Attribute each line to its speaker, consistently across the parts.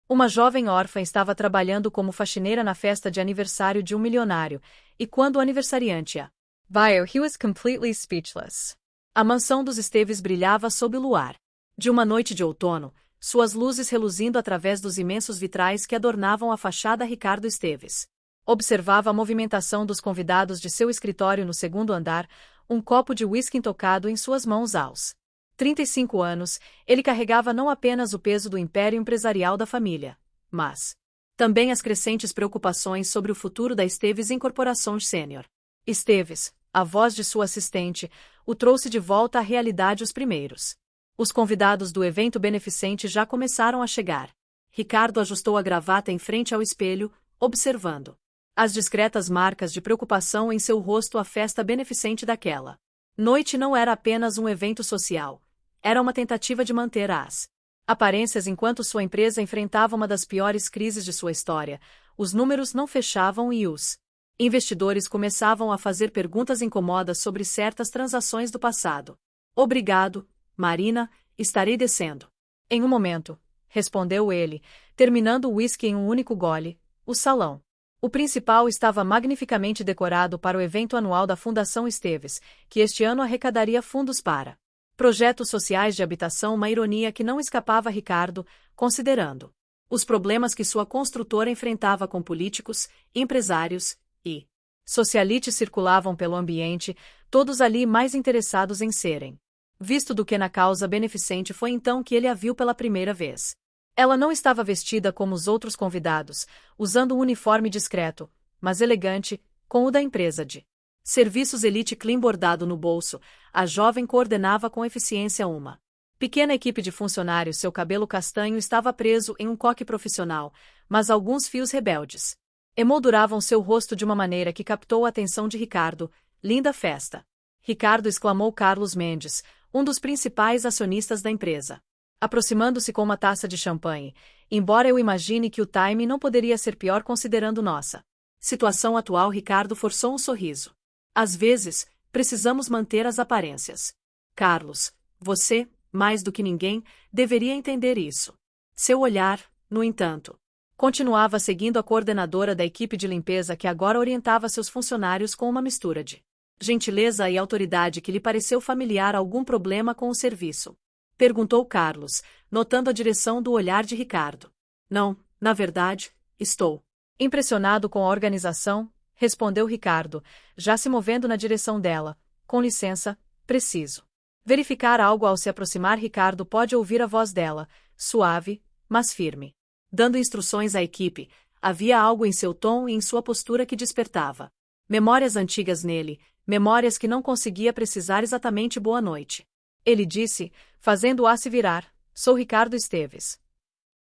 Speaker 1: Uma jovem órfã estava trabalhando como faxineira na festa de aniversário de um milionário, e quando o aniversariante a viu, he was completely speechless. A mansão dos Esteves brilhava sob o luar de uma noite de outono, suas luzes reluzindo através dos imensos vitrais que adornavam a fachada. Ricardo Esteves observava a movimentação dos convidados de seu escritório no segundo andar, um copo de uísque intocado em suas mãos aos 35 anos, ele carregava não apenas o peso do império empresarial da família, mas também as crescentes preocupações sobre o futuro da Esteves Incorporação Sênior. Esteves, a voz de sua assistente, o trouxe de volta à realidade. Os primeiros. Os convidados do evento beneficente já começaram a chegar. Ricardo ajustou a gravata em frente ao espelho, observando as discretas marcas de preocupação em seu rosto. A festa beneficente daquela noite não era apenas um evento social. Era uma tentativa de manter as aparências enquanto sua empresa enfrentava uma das piores crises de sua história. Os números não fechavam e os investidores começavam a fazer perguntas incômodas sobre certas transações do passado. Obrigado, Marina, estarei descendo em um momento, respondeu ele, terminando o uísque em um único gole. O salão. O principal estava magnificamente decorado para o evento anual da Fundação Esteves, que este ano arrecadaria fundos para projetos sociais de habitação, uma ironia que não escapava a Ricardo, considerando os problemas que sua construtora enfrentava com políticos, empresários e socialites circulavam pelo ambiente, todos ali mais interessados em serem visto do que na causa beneficente. Foi então que ele a viu pela primeira vez. Ela não estava vestida como os outros convidados, usando um uniforme discreto, mas elegante, com o da empresa de serviços Elite Clean bordado no bolso. A jovem coordenava com eficiência uma pequena equipe de funcionários. Seu cabelo castanho estava preso em um coque profissional, mas alguns fios rebeldes emolduravam seu rosto de uma maneira que captou a atenção de Ricardo. Linda festa! Ricardo, exclamou Carlos Mendes, um dos principais acionistas da empresa, aproximando-se com uma taça de champanhe. Embora eu imagine que o time não poderia ser pior considerando nossa situação atual. Ricardo forçou um sorriso. Às vezes, precisamos manter as aparências. Carlos, você, mais do que ninguém, deveria entender isso. Seu olhar, no entanto, continuava seguindo a coordenadora da equipe de limpeza, que agora orientava seus funcionários com uma mistura de gentileza e autoridade que lhe pareceu familiar. Algum problema com o serviço? Perguntou Carlos, notando a direção do olhar de Ricardo. Não, na verdade, estou impressionado com a organização, respondeu Ricardo, já se movendo na direção dela. Com licença, preciso verificar algo. Ao se aproximar, Ricardo pôde ouvir a voz dela, suave, mas firme, dando instruções à equipe. Havia algo em seu tom e em sua postura que despertava memórias antigas nele, memórias que não conseguia precisar exatamente. Boa noite, ele disse, fazendo-a se virar. Sou Ricardo Esteves.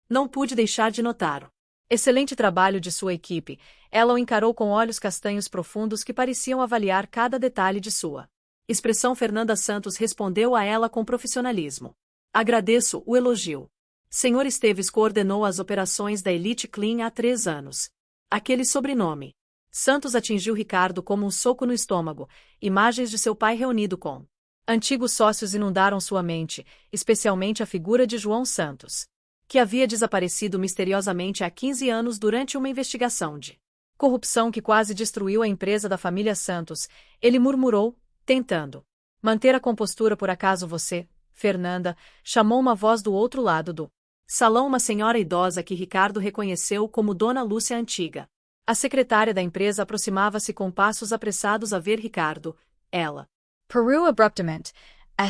Speaker 1: Não pude deixar de notar o excelente trabalho de sua equipe. Ela o encarou com olhos castanhos profundos que pareciam avaliar cada detalhe de sua expressão. Fernanda Santos respondeu a ela com profissionalismo. Agradeço o elogio. Senhor Esteves coordenou as operações da Elite Clean há 3 anos. Aquele sobrenome Santos atingiu Ricardo como um soco no estômago. Imagens de seu pai reunido com antigos sócios inundaram sua mente, especialmente a figura de João Santos, que havia desaparecido misteriosamente há 15 anos durante uma investigação de corrupção que quase destruiu a empresa da família Santos. Ele murmurou, tentando manter a compostura. Por acaso você, Fernanda? Chamou uma voz do outro lado do salão, uma senhora idosa que Ricardo reconheceu como Dona Lúcia Antiga. A secretária da empresa aproximava-se com passos apressados a ver Ricardo. Ela
Speaker 2: Peru abruptamente,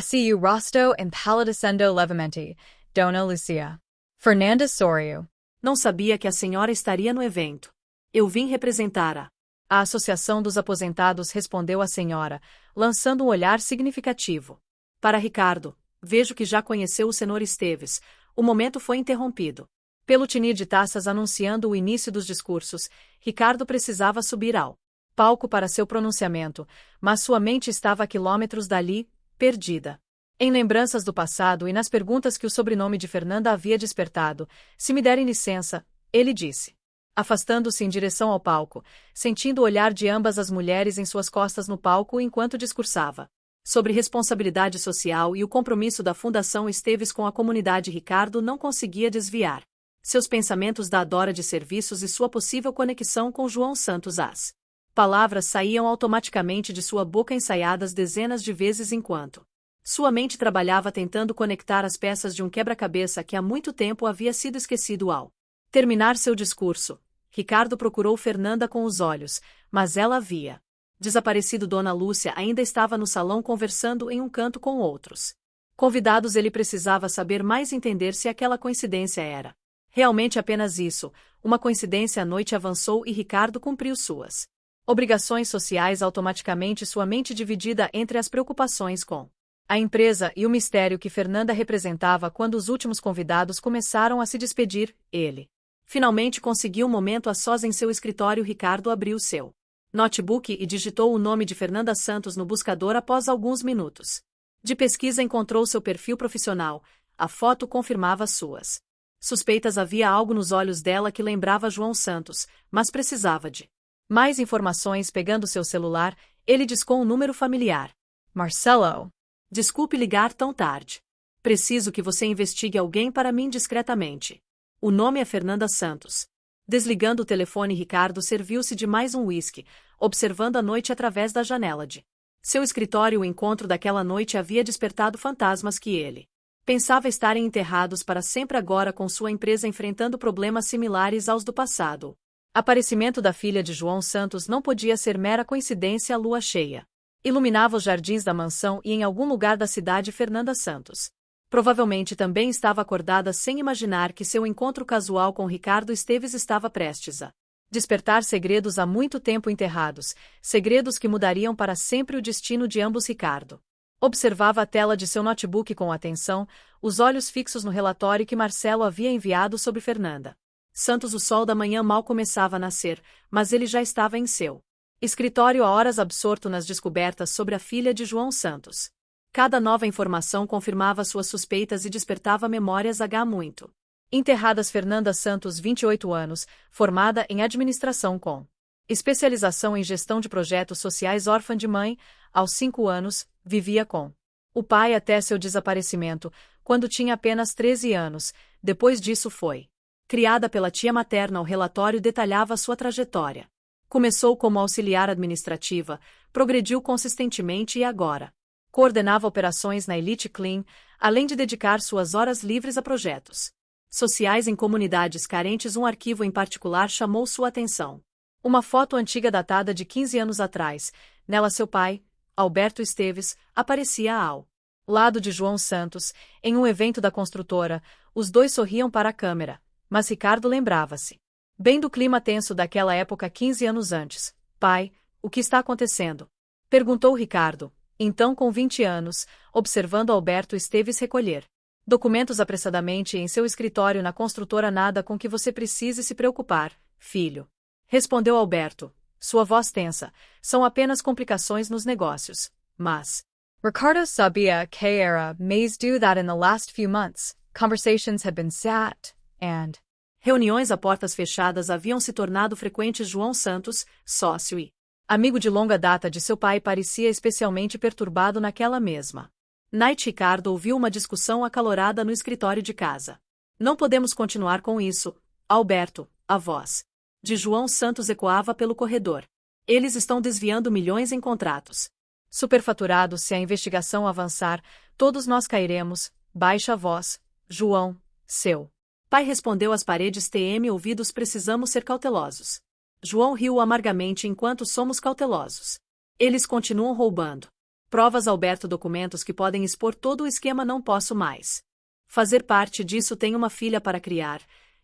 Speaker 2: SEU Rosto empalidecendo levemente, Dona Lucia. Fernanda Sorio.
Speaker 1: Não sabia que a senhora estaria no evento. Eu vim representar a Associação dos Aposentados, respondeu a senhora, lançando um olhar significativo para Ricardo. Vejo que já conheceu o senhor Esteves. O momento foi interrompido pelo tinir de taças anunciando o início dos discursos. Ricardo precisava subir ao palco para seu pronunciamento, mas sua mente estava a quilômetros dali, perdida em lembranças do passado e nas perguntas que o sobrenome de Fernanda havia despertado. Se me derem licença, ele disse, afastando-se em direção ao palco, sentindo o olhar de ambas as mulheres em suas costas no palco enquanto discursava sobre responsabilidade social e o compromisso da Fundação Esteves com a comunidade. Ricardo não conseguia desviar seus pensamentos da adora de serviços e sua possível conexão com João Santos. As palavras saíam automaticamente de sua boca ensaiadas dezenas de vezes enquanto sua mente trabalhava tentando conectar as peças de um quebra-cabeça que há muito tempo havia sido esquecido. Ao terminar seu discurso, Ricardo procurou Fernanda com os olhos, mas ela havia desaparecido. Dona Lúcia ainda estava no salão conversando em um canto com outros convidados. Ele precisava saber mais e entender se aquela coincidência era realmente apenas isso, uma coincidência. A noite avançou e Ricardo cumpriu suas obrigações sociais automaticamente, sua mente dividida entre as preocupações com a empresa e o mistério que Fernanda representava. Quando os últimos convidados começaram a se despedir, ele finalmente conseguiu um momento a sós em seu escritório. Ricardo abriu seu notebook e digitou o nome de Fernanda Santos no buscador. Após alguns minutos de pesquisa, encontrou seu perfil profissional. A foto confirmava suas suspeitas. Havia algo nos olhos dela que lembrava João Santos, mas precisava de mais informações. Pegando seu celular, ele discou um número familiar.
Speaker 2: Marcelo.
Speaker 1: Desculpe ligar tão tarde. Preciso que você investigue alguém para mim discretamente. O nome é Fernanda Santos. Desligando o telefone, Ricardo serviu-se de mais um uísque, observando a noite através da janela de seu escritório. O encontro daquela noite havia despertado fantasmas que ele pensava estarem enterrados para sempre agora, com sua empresa enfrentando problemas similares aos do passado. O aparecimento da filha de João Santos não podia ser mera coincidência. A lua cheia iluminava os jardins da mansão e em algum lugar da cidade Fernanda Santos provavelmente também estava acordada, sem imaginar que seu encontro casual com Ricardo Esteves estava prestes a despertar segredos há muito tempo enterrados, segredos que mudariam para sempre o destino de ambos. Ricardo observava a tela de seu notebook com atenção, os olhos fixos no relatório que Marcelo havia enviado sobre Fernanda Santos. O sol da manhã mal começava a nascer, mas ele já estava em seu escritório há horas, absorto nas descobertas sobre a filha de João Santos. Cada nova informação confirmava suas suspeitas e despertava memórias muito enterradas. Fernanda Santos, 28 anos, formada em administração com especialização em gestão de projetos sociais, órfã de mãe, aos 5 anos, vivia com o pai até seu desaparecimento, quando tinha apenas 13 anos. Depois disso foi criada pela tia materna. O relatório detalhava sua trajetória. Começou como auxiliar administrativa, progrediu consistentemente e agora coordenava operações na Elite Clean, além de dedicar suas horas livres a projetos sociais em comunidades carentes. Um arquivo em particular chamou sua atenção. Uma foto antiga datada de 15 anos atrás. Nela seu pai, Alberto Esteves, aparecia ao lado de João Santos, em um evento da construtora. Os dois sorriam para a câmera, mas Ricardo lembrava-se bem do clima tenso daquela época 15 anos antes. Pai, o que está acontecendo? Perguntou Ricardo, então com 20 anos, observando Alberto Esteves recolher documentos apressadamente em seu escritório na construtora. Nada com que você precise se preocupar, filho. Respondeu Alberto, sua voz tensa. São apenas complicações nos negócios. Mas
Speaker 2: Ricardo sabia que era mais do that in the last few months, conversations had been sat, and
Speaker 1: reuniões a portas fechadas haviam se tornado frequentes. João Santos, sócio e amigo de longa data de seu pai, parecia especialmente perturbado naquela mesma noite. Ricardo ouviu uma discussão acalorada no escritório de casa. Não podemos continuar com isso, Alberto. A voz de João Santos ecoava pelo corredor. Eles estão desviando milhões em contratos superfaturados. Se a investigação avançar, todos nós cairemos. Baixa a voz, João. Seu pai respondeu. As paredes têm ouvidos. Precisamos ser cautelosos. João riu amargamente. Enquanto somos cautelosos, eles continuam roubando provas. Alberto, documentos que podem expor todo o esquema. Não posso mais fazer parte disso. Tenho uma filha para criar.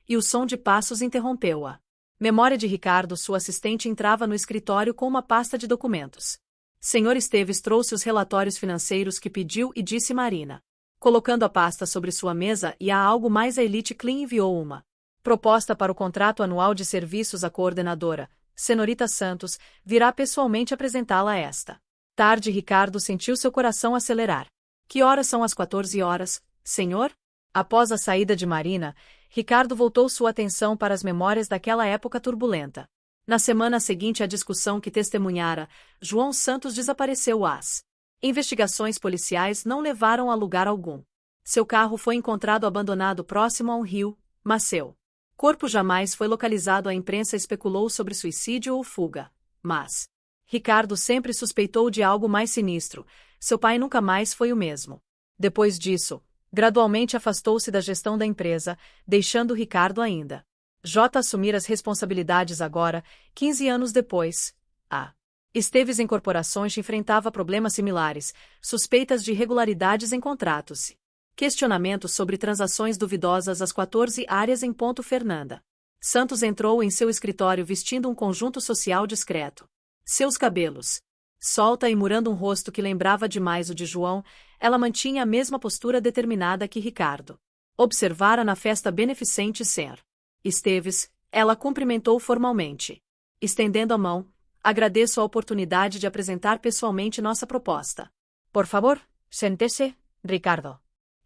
Speaker 1: E o som de passos interrompeu-a memória de Ricardo. Sua assistente entrava no escritório com uma pasta de documentos. Senhor Esteves trouxe os relatórios financeiros que pediu e disse Marina, colocando a pasta sobre sua mesa. E há algo mais. A Elite Clean enviou uma proposta para o contrato anual de serviços. A coordenadora, Senhorita Santos, virá pessoalmente apresentá-la esta tarde. Ricardo sentiu seu coração acelerar. Que horas são? Às 14 horas, senhor? Após a saída de Marina, Ricardo voltou sua atenção para as memórias daquela época turbulenta. Na semana seguinte à discussão que testemunhara, João Santos desapareceu. As investigações policiais não levaram a lugar algum. Seu carro foi encontrado abandonado próximo a um rio, mas seu Corpo jamais foi localizado. A imprensa especulou sobre suicídio ou fuga, mas Ricardo sempre suspeitou de algo mais sinistro. Seu pai nunca mais foi o mesmo. Depois disso, gradualmente afastou-se da gestão da empresa, deixando Ricardo ainda J. assumir as responsabilidades agora, 15 anos depois. A. Esteves Incorporações enfrentava problemas similares, suspeitas de irregularidades em contratos. Questionamentos sobre transações duvidosas às 14 áreas em ponto. Fernanda Santos entrou em seu escritório vestindo um conjunto social discreto. Seus cabelos solta e murando um rosto que lembrava demais o de João, ela mantinha a mesma postura determinada que Ricardo observara na festa beneficente Ser. Esteves, ela cumprimentou formalmente. Estendendo a mão, agradeço a oportunidade de apresentar pessoalmente nossa proposta.
Speaker 2: Por favor, sente-se, Ricardo.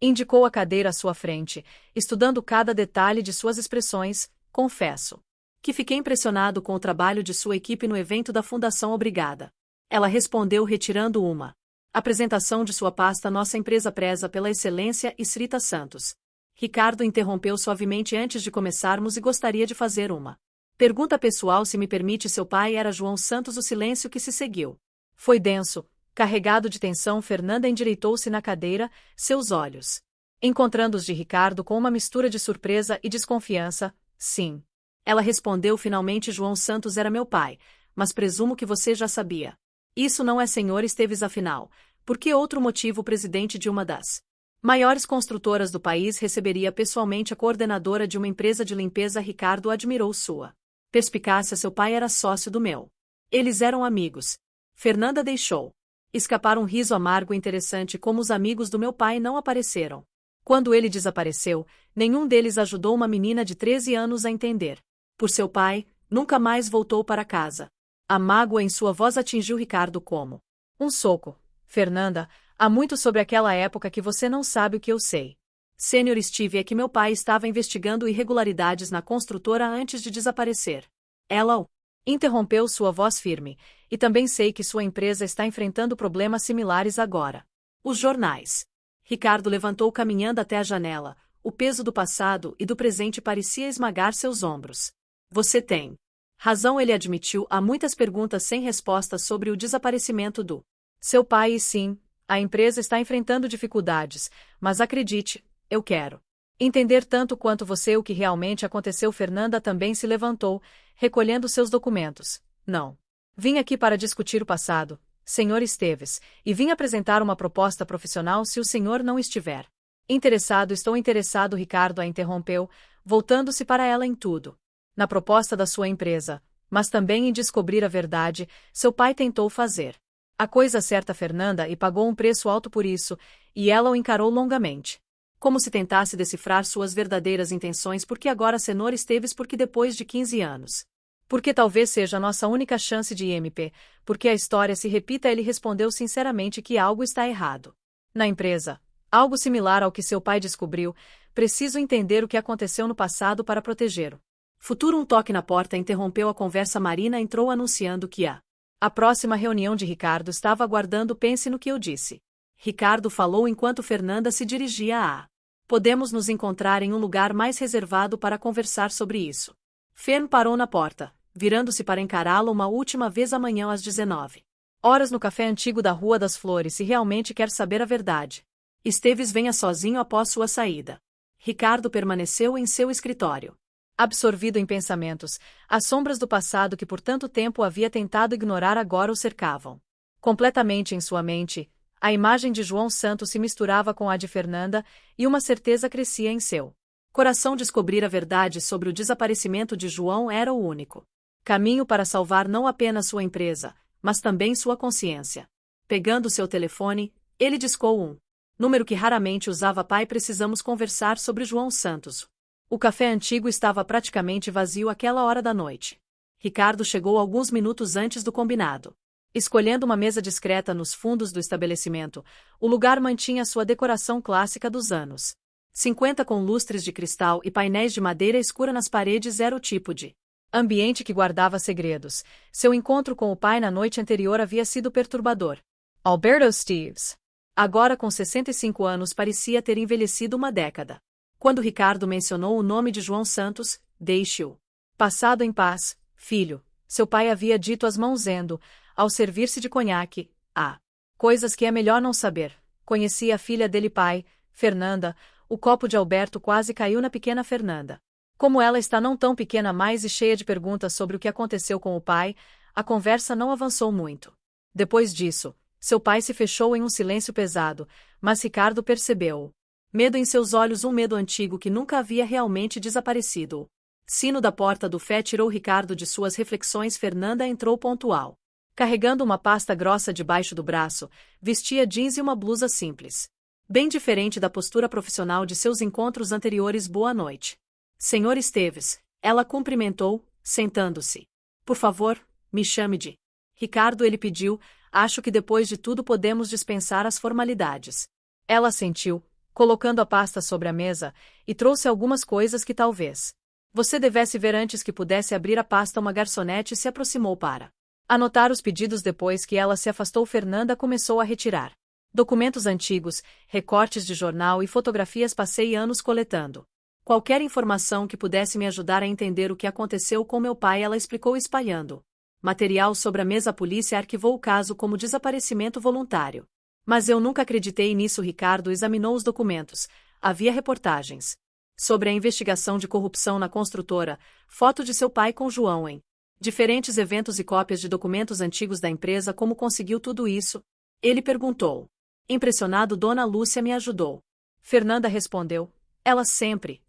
Speaker 2: Indicou a cadeira à sua frente, estudando cada detalhe de suas expressões.
Speaker 1: Confesso que fiquei impressionado com o trabalho de sua equipe no evento da Fundação. Obrigada. Ela respondeu retirando uma apresentação de sua pasta. Nossa empresa preza pela excelência. Srita Santos. Ricardo interrompeu suavemente antes de começarmos e gostaria de fazer uma pergunta pessoal, se me permite. Seu pai era João Santos. O silêncio que se seguiu foi denso, carregado de tensão. Fernanda endireitou-se na cadeira, seus olhos encontrando os de Ricardo com uma mistura de surpresa e desconfiança. Sim. Ela respondeu finalmente. João Santos era meu pai, mas presumo que você já sabia. Isso não é, Sr. Esteves, afinal. Por que outro motivo o presidente de uma das maiores construtoras do país receberia pessoalmente a coordenadora de uma empresa de limpeza? Ricardo admirou sua perspicácia. Seu pai era sócio do meu. Eles eram amigos. Fernanda deixou escapar um riso amargo. Interessante como os amigos do meu pai não apareceram. Quando ele desapareceu, nenhum deles ajudou uma menina de 13 anos a entender. Por seu pai, nunca mais voltou para casa. A mágoa em sua voz atingiu Ricardo como
Speaker 2: um soco. Fernanda, há muito sobre aquela época que você não sabe o que eu sei.
Speaker 1: Sr. Steve, é que meu pai estava investigando irregularidades na construtora antes de desaparecer. Ela o
Speaker 2: interrompeu, sua voz firme. E também sei que sua empresa está enfrentando problemas similares agora.
Speaker 1: Os jornais. Ricardo levantou caminhando até a janela. O peso do passado e do presente parecia esmagar seus ombros. Você tem razão, ele admitiu. Há muitas perguntas sem respostas sobre o desaparecimento do
Speaker 2: seu pai. E sim, a empresa está enfrentando dificuldades, mas acredite, eu quero entender tanto quanto você o que realmente aconteceu. Fernanda também se levantou, recolhendo seus documentos. Não. Vim aqui para discutir o passado, Sr. Esteves, e vim apresentar uma proposta profissional. Se o senhor não estiver interessado, estou interessado. Ricardo a interrompeu, voltando-se para ela. Em tudo. Na proposta da sua empresa, mas também em descobrir a verdade. Seu pai tentou fazer a coisa certa, Fernanda, e pagou um preço alto por isso, e ela o encarou longamente. Como se tentasse decifrar suas verdadeiras intenções. Por que agora, Sr. Esteves? Porque depois de 15 anos. Porque talvez seja a nossa única chance de MP, porque a história se repita. Ele respondeu sinceramente que algo está errado na empresa. Algo similar ao que seu pai descobriu. Preciso entender o que aconteceu no passado para protegê-lo. Futuro. Um toque na porta interrompeu a conversa. Marina entrou anunciando que a próxima reunião de Ricardo estava aguardando. Pense no que eu disse. Ricardo falou enquanto Fernanda se dirigia a podemos nos encontrar em um lugar mais reservado para conversar sobre isso. Fern parou na porta, virando-se para encará-lo uma última vez. Amanhã às 19 horas no café antigo da Rua das Flores. Se realmente quer saber a verdade. Esteves, venha sozinho após sua saída. Ricardo permaneceu em seu escritório, absorvido em pensamentos. As sombras do passado que por tanto tempo havia tentado ignorar agora o cercavam. Completamente em sua mente, a imagem de João Santos se misturava com a de Fernanda, e uma certeza crescia em seu coração. Descobrir a verdade sobre o desaparecimento de João era o único caminho para salvar não apenas sua empresa, mas também sua consciência. Pegando seu telefone, ele discou um número que raramente usava. Pai, precisamos conversar sobre João Santos. O café antigo estava praticamente vazio àquela hora da noite. Ricardo chegou alguns minutos antes do combinado. Escolhendo uma mesa discreta nos fundos do estabelecimento, o lugar mantinha sua decoração clássica dos anos 50 com lustres de cristal e painéis de madeira escura nas paredes. Era o tipo de ambiente que guardava segredos. Seu encontro com o pai na noite anterior havia sido perturbador. Alberto Esteves, agora com 65 anos, parecia ter envelhecido uma década. Quando Ricardo mencionou o nome de João Santos, Deixe-o. Passado em paz, filho, seu pai havia dito às mãos Endo, ao servir-se de conhaque. Coisas que é melhor não saber. Conhecia a filha dele pai, Fernanda. O copo de Alberto quase caiu na pequena Fernanda. Como ela está não tão pequena mais e cheia de perguntas sobre o que aconteceu com o pai, a conversa não avançou muito. Depois disso, seu pai se fechou em um silêncio pesado, mas Ricardo percebeu-o. Medo em seus olhos, um medo antigo que nunca havia realmente desaparecido. Sino da porta do fé tirou Ricardo de suas reflexões. Fernanda entrou pontual. Carregando uma pasta grossa debaixo do braço, vestia jeans e uma blusa simples. Bem diferente da postura profissional de seus encontros anteriores. Boa noite. Senhor Esteves, ela cumprimentou, sentando-se. Por favor, me chame de Ricardo, ele pediu. Acho que depois de tudo podemos dispensar as formalidades. Ela assentiu, colocando a pasta sobre a mesa, e trouxe algumas coisas que talvez você devesse ver antes que pudesse abrir a pasta. Uma garçonete se aproximou para anotar os pedidos. Depois que ela se afastou, Fernanda começou a retirar documentos antigos, recortes de jornal e fotografias. Passei anos coletando qualquer informação que pudesse me ajudar a entender o que aconteceu com meu pai, ela explicou, espalhando material sobre a mesa. A polícia arquivou o caso como desaparecimento voluntário. Mas eu nunca acreditei nisso. Ricardo examinou os documentos. Havia reportagens sobre a investigação de corrupção na construtora, foto de seu pai com João em diferentes eventos e cópias de documentos antigos da empresa. Como conseguiu tudo isso? Ele perguntou. Impressionado, Dona Lúcia me ajudou. Fernanda respondeu. Ela sempre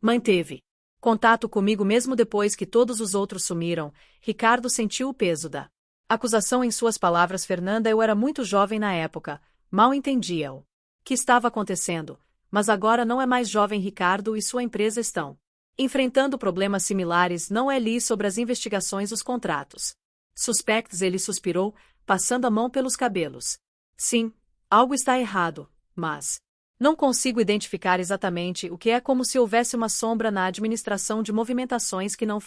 Speaker 2: manteve contato comigo mesmo depois que todos os outros sumiram. Ricardo sentiu o peso da acusação em suas palavras. Fernanda, eu era muito jovem na época, mal entendia o que estava acontecendo, mas agora não é mais jovem. Ricardo e sua empresa estão enfrentando problemas similares. Não é li sobre as investigações, os contratos suspectos. Ele suspirou, passando a mão pelos cabelos. Sim, algo está errado, mas não consigo identificar exatamente o que é, como se houvesse uma sombra na administração de movimentações que não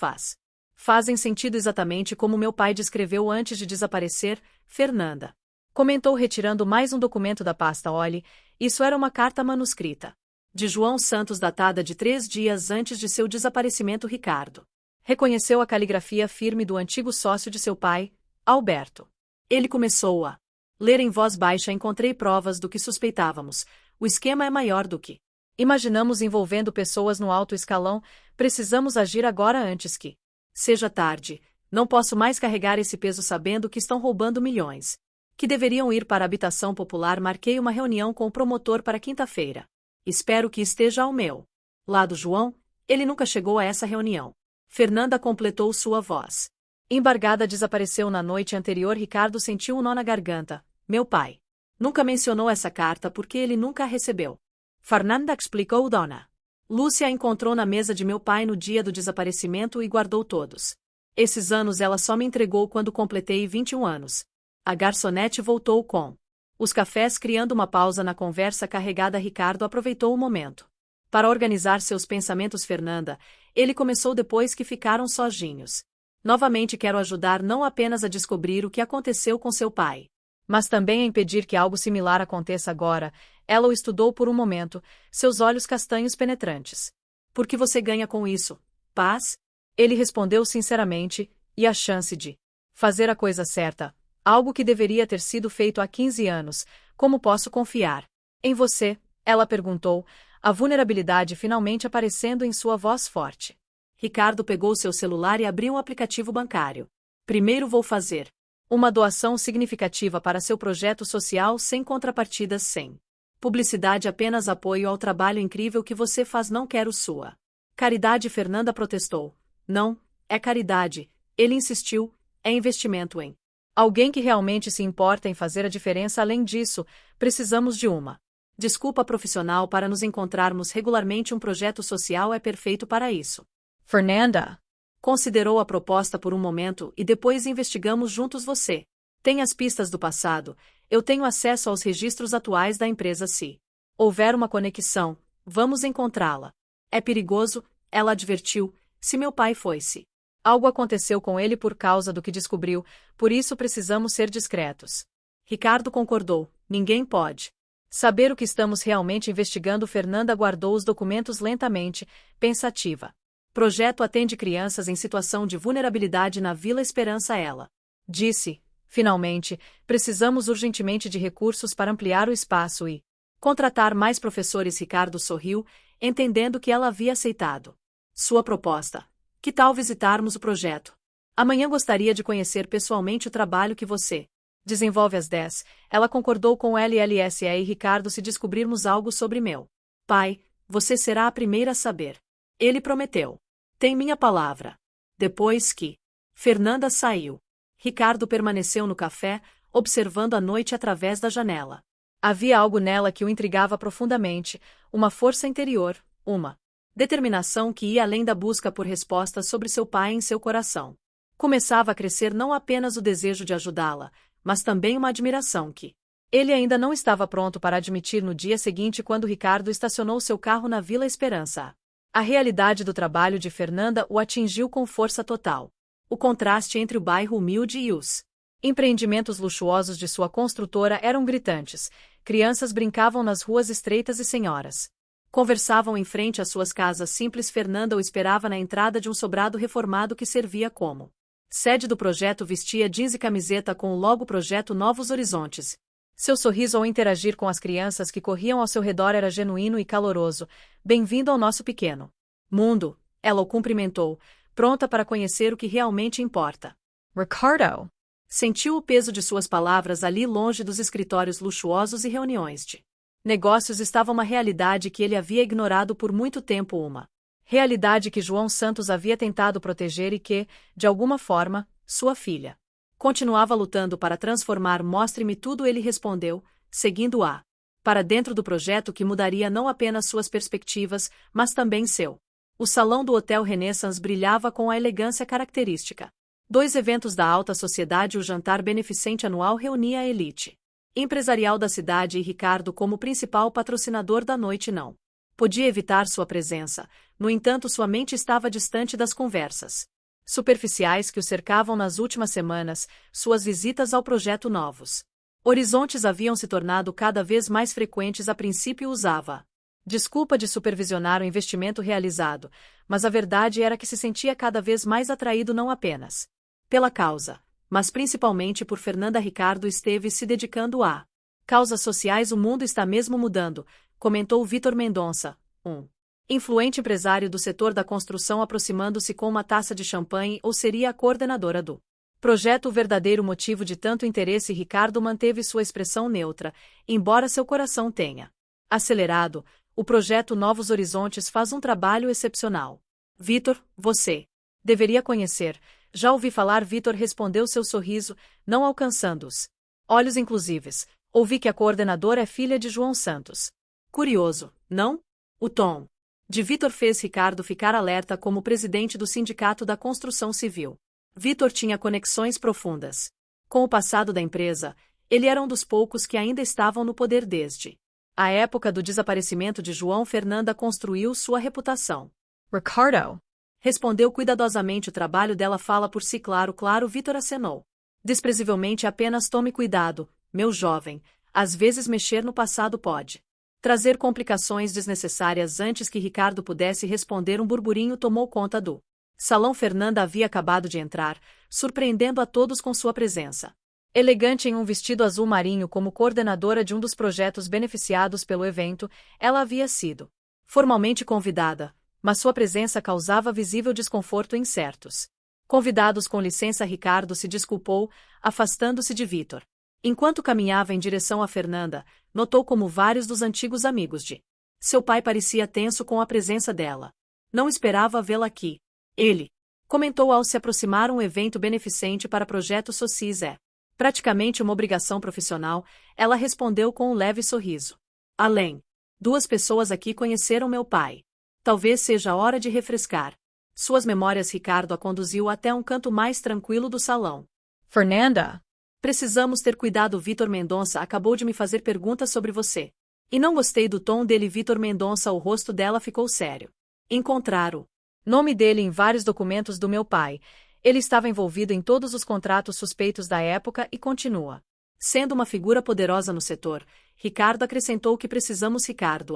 Speaker 2: fazem sentido, exatamente como meu pai descreveu antes de desaparecer. Fernanda comentou, retirando mais um documento da pasta. Olhe, isso era uma carta manuscrita de João Santos, datada de 3 dias antes de seu desaparecimento. Ricardo reconheceu a caligrafia firme do antigo sócio de seu pai, Alberto. Ele começou a ler em voz baixa. Encontrei provas do que suspeitávamos. O esquema é maior do que imaginamos, envolvendo pessoas no alto escalão. Precisamos agir agora antes que seja tarde. Não posso mais carregar esse peso sabendo que estão roubando milhões que deveriam ir para a habitação popular. Marquei uma reunião com o promotor para quinta-feira. Espero que esteja ao meu lado. João, ele nunca chegou a essa reunião. Fernanda completou, sua voz embargada. Desapareceu na noite anterior. Ricardo sentiu um nó na garganta. Meu pai nunca mencionou essa carta porque ele nunca a recebeu. Fernanda explicou. Dona Lúcia a encontrou na mesa de meu pai no dia do desaparecimento e guardou todos esses anos. Ela só me entregou quando completei 21 anos. A garçonete voltou com os cafés, criando uma pausa na conversa carregada. Ricardo aproveitou o momento para organizar seus pensamentos. Fernanda, ele começou depois que ficaram sozinhos. Novamente quero ajudar não apenas a descobrir o que aconteceu com seu pai, mas também a impedir que algo similar aconteça agora. Ela o estudou por um momento, seus olhos castanhos penetrantes. Por que você ganha com isso? Paz? Ele respondeu sinceramente, e a chance de fazer a coisa certa, algo que deveria ter sido feito há 15 anos. Como posso confiar em você? Ela perguntou, a vulnerabilidade finalmente aparecendo em sua voz forte. Ricardo pegou seu celular e abriu um aplicativo bancário. Primeiro vou fazer uma doação significativa para seu projeto social sem contrapartidas, sem publicidade, apenas apoio ao trabalho incrível que você faz. Não quero sua caridade. Fernanda protestou. Não, é caridade. Ele insistiu, é investimento em alguém que realmente se importa em fazer a diferença. Além disso, precisamos de uma desculpa profissional para nos encontrarmos regularmente. Um projeto social é perfeito para isso.
Speaker 1: Fernanda
Speaker 2: considerou a proposta por um momento e depois investigamos juntos. Você tem as pistas do passado, eu tenho acesso aos registros atuais da empresa. Se houver uma conexão, vamos encontrá-la. É perigoso, ela advertiu, se meu pai foi-se. Algo aconteceu com ele por causa do que descobriu, por isso precisamos ser discretos. Ricardo concordou, ninguém pode saber o que estamos realmente investigando. Fernanda guardou os documentos lentamente, pensativa. Projeto atende crianças em situação de vulnerabilidade na Vila Esperança. Ela disse, finalmente, precisamos urgentemente de recursos para ampliar o espaço e contratar mais professores. Ricardo sorriu, entendendo que ela havia aceitado sua proposta. Que tal visitarmos o projeto? Amanhã gostaria de conhecer pessoalmente o trabalho que você desenvolve às 10. Ela concordou com o LLSE e Ricardo. Se descobrirmos algo sobre meu pai, você será a primeira a saber. Ele prometeu. Tem minha palavra. Depois que Fernanda saiu, Ricardo permaneceu no café, observando a noite através da janela. Havia algo nela que o intrigava profundamente, uma força interior, uma determinação que ia além da busca por respostas sobre seu pai em seu coração. Começava a crescer não apenas o desejo de ajudá-la, mas também uma admiração que ele ainda não estava pronto para admitir no dia seguinte quando Ricardo estacionou seu carro na Vila Esperança. A realidade do trabalho de Fernanda o atingiu com força total. O contraste entre o bairro humilde e os empreendimentos luxuosos de sua construtora eram gritantes. Crianças brincavam nas ruas estreitas e senhoras conversavam em frente às suas casas simples. Fernanda o esperava na entrada de um sobrado reformado que servia como sede do projeto. Vestia jeans e camiseta com o logo Projeto Novos Horizontes. Seu sorriso ao interagir com as crianças que corriam ao seu redor era genuíno e caloroso. Bem-vindo ao nosso pequeno mundo, ela o cumprimentou, pronta para conhecer o que realmente importa.
Speaker 1: Ricardo
Speaker 2: sentiu o peso de suas palavras ali longe dos escritórios luxuosos e reuniões de negócios. Estava uma realidade que ele havia ignorado por muito tempo, uma realidade que João Santos havia tentado proteger e que, de alguma forma, sua filha continuava lutando para transformar. Mostre-me tudo, ele respondeu, seguindo-a para dentro do projeto que mudaria não apenas suas perspectivas, mas também seu. O salão do Hotel Renaissance brilhava com a elegância característica. 2 eventos da alta sociedade. O jantar beneficente anual reunia a elite empresarial da cidade e Ricardo, como principal patrocinador da noite, não podia evitar sua presença. No entanto, sua mente estava distante das conversas superficiais que o cercavam nas últimas semanas. Suas visitas ao projeto Novos Horizontes haviam se tornado cada vez mais frequentes. A princípio usava desculpa de supervisionar o investimento realizado, mas a verdade era que se sentia cada vez mais atraído não apenas pela causa, mas principalmente por Fernanda. Ricardo esteve se dedicando a causas sociais. O mundo está mesmo mudando, comentou Vitor Mendonça, um influente empresário do setor da construção, aproximando-se com uma taça de champanhe. Ou seria a coordenadora do projeto o verdadeiro motivo de tanto interesse? Ricardo manteve sua expressão neutra, embora seu coração tenha acelerado. O projeto Novos Horizontes faz um trabalho excepcional. Vitor, você deveria conhecer. Já ouvi falar. Vitor respondeu, seu sorriso não alcançando os olhos inclusíveis. Ouvi que a coordenadora é filha de João Santos. Curioso, não? O tom de Vitor fez Ricardo ficar alerta. Como presidente do Sindicato da Construção Civil, Vitor tinha conexões profundas com o passado da empresa. Ele era um dos poucos que ainda estavam no poder desde a época do desaparecimento de João. Fernanda construiu sua reputação.
Speaker 1: Ricardo
Speaker 2: Respondeu cuidadosamente. O trabalho dela fala por si. Claro, claro. Vitor acenou desprezivelmente. Apenas tome cuidado, meu jovem. Às vezes mexer no passado pode trazer complicações desnecessárias. Antes que Ricardo pudesse responder, um burburinho tomou conta do salão. Fernanda havia acabado de entrar, surpreendendo a todos com sua presença. Elegante em um vestido azul marinho como coordenadora de um dos projetos beneficiados pelo evento, ela havia sido formalmente convidada, mas sua presença causava visível desconforto em certos convidados. Com licença, Ricardo se desculpou, afastando-se de Vitor. Enquanto caminhava em direção a Fernanda, notou como vários dos antigos amigos de seu pai parecia tenso com a presença dela. Não esperava vê-la aqui. Ele comentou ao se aproximar. Um evento beneficente para Projeto Socis é praticamente uma obrigação profissional, ela respondeu com um leve sorriso. Além, 2 pessoas aqui conheceram meu pai. Talvez seja a hora de refrescar suas memórias. Ricardo a conduziu até um canto mais tranquilo do salão.
Speaker 1: Fernanda
Speaker 2: Precisamos ter cuidado. Vitor Mendonça acabou de me fazer perguntas sobre você. E não gostei do tom dele. Vitor Mendonça, o rosto dela ficou sério. Encontrar o nome dele em vários documentos do meu pai. Ele estava envolvido em todos os contratos suspeitos da época e continua sendo uma figura poderosa no setor. Ricardo acrescentou que precisamos. Ricardo.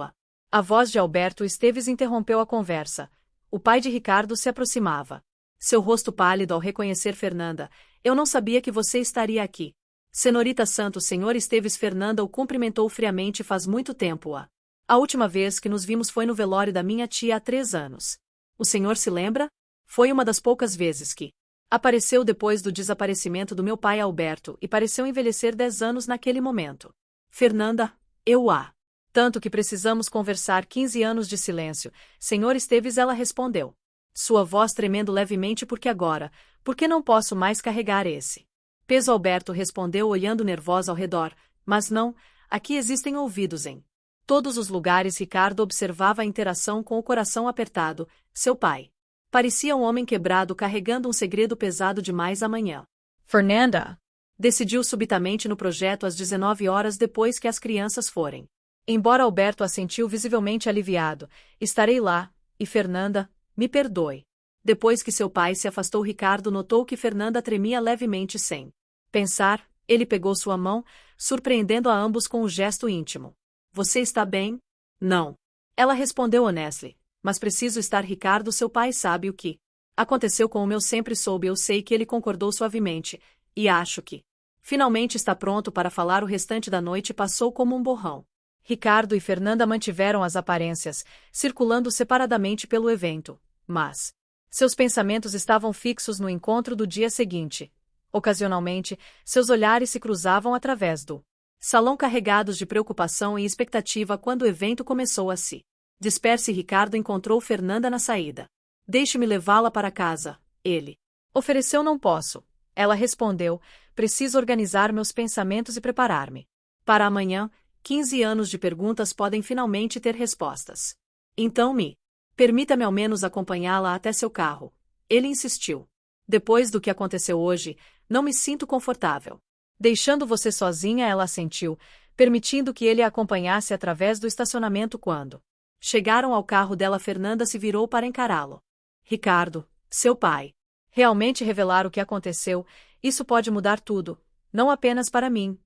Speaker 2: A voz de Alberto Esteves interrompeu a conversa. O pai de Ricardo se aproximava. Seu rosto pálido ao reconhecer Fernanda. Eu não sabia que você estaria aqui. Senhorita Santos, Senhor Esteves. Fernanda o cumprimentou friamente. Faz muito tempo. A última vez que nos vimos foi no velório da minha tia há 3 anos. O senhor se lembra? Foi uma das poucas vezes que apareceu depois do desaparecimento do meu pai Alberto e pareceu envelhecer 10 anos naquele momento. Fernanda, tanto que precisamos conversar. 15 anos de silêncio. Senhor Esteves, ela respondeu. Sua voz tremendo levemente. Por que não posso mais carregar esse peso? Alberto respondeu olhando nervosa ao redor. Mas não, aqui existem ouvidos em todos os lugares. Ricardo observava a interação com o coração apertado. Seu pai parecia um homem quebrado carregando um segredo pesado demais. Amanhã,
Speaker 1: Fernanda
Speaker 2: decidiu subitamente no projeto às 19 horas depois que as crianças forem embora. Alberto assentiu visivelmente aliviado. Estarei lá, e Fernanda, me perdoe. Depois que seu pai se afastou, Ricardo notou que Fernanda tremia levemente. Sem pensar, ele pegou sua mão, surpreendendo a ambos com um gesto íntimo. Você está bem? Não. Ela respondeu honesta. Mas preciso estar. Ricardo, seu pai sabe o que aconteceu com o meu. Sempre soube. Eu sei que ele concordou suavemente. E acho que finalmente está pronto para falar. O restante da noite passou como um borrão. Ricardo e Fernanda mantiveram as aparências, circulando separadamente pelo evento, mas seus pensamentos estavam fixos no encontro do dia seguinte. Ocasionalmente, seus olhares se cruzavam através do salão carregados de preocupação e expectativa. Quando o evento começou a se disperse, Ricardo encontrou Fernanda na saída. Deixe-me levá-la para casa, ele ofereceu. Não posso. Ela respondeu. Preciso organizar meus pensamentos e preparar-me para amanhã. 15 anos de perguntas podem finalmente ter respostas. Então permita-me ao menos acompanhá-la até seu carro. Ele insistiu. Depois do que aconteceu hoje, não me sinto confortável deixando você sozinha. Ela assentiu, permitindo que ele a acompanhasse através do estacionamento. Quando chegaram ao carro dela, Fernanda se virou para encará-lo. Ricardo, seu pai realmente revelar o que aconteceu. Isso pode mudar tudo, não apenas para mim,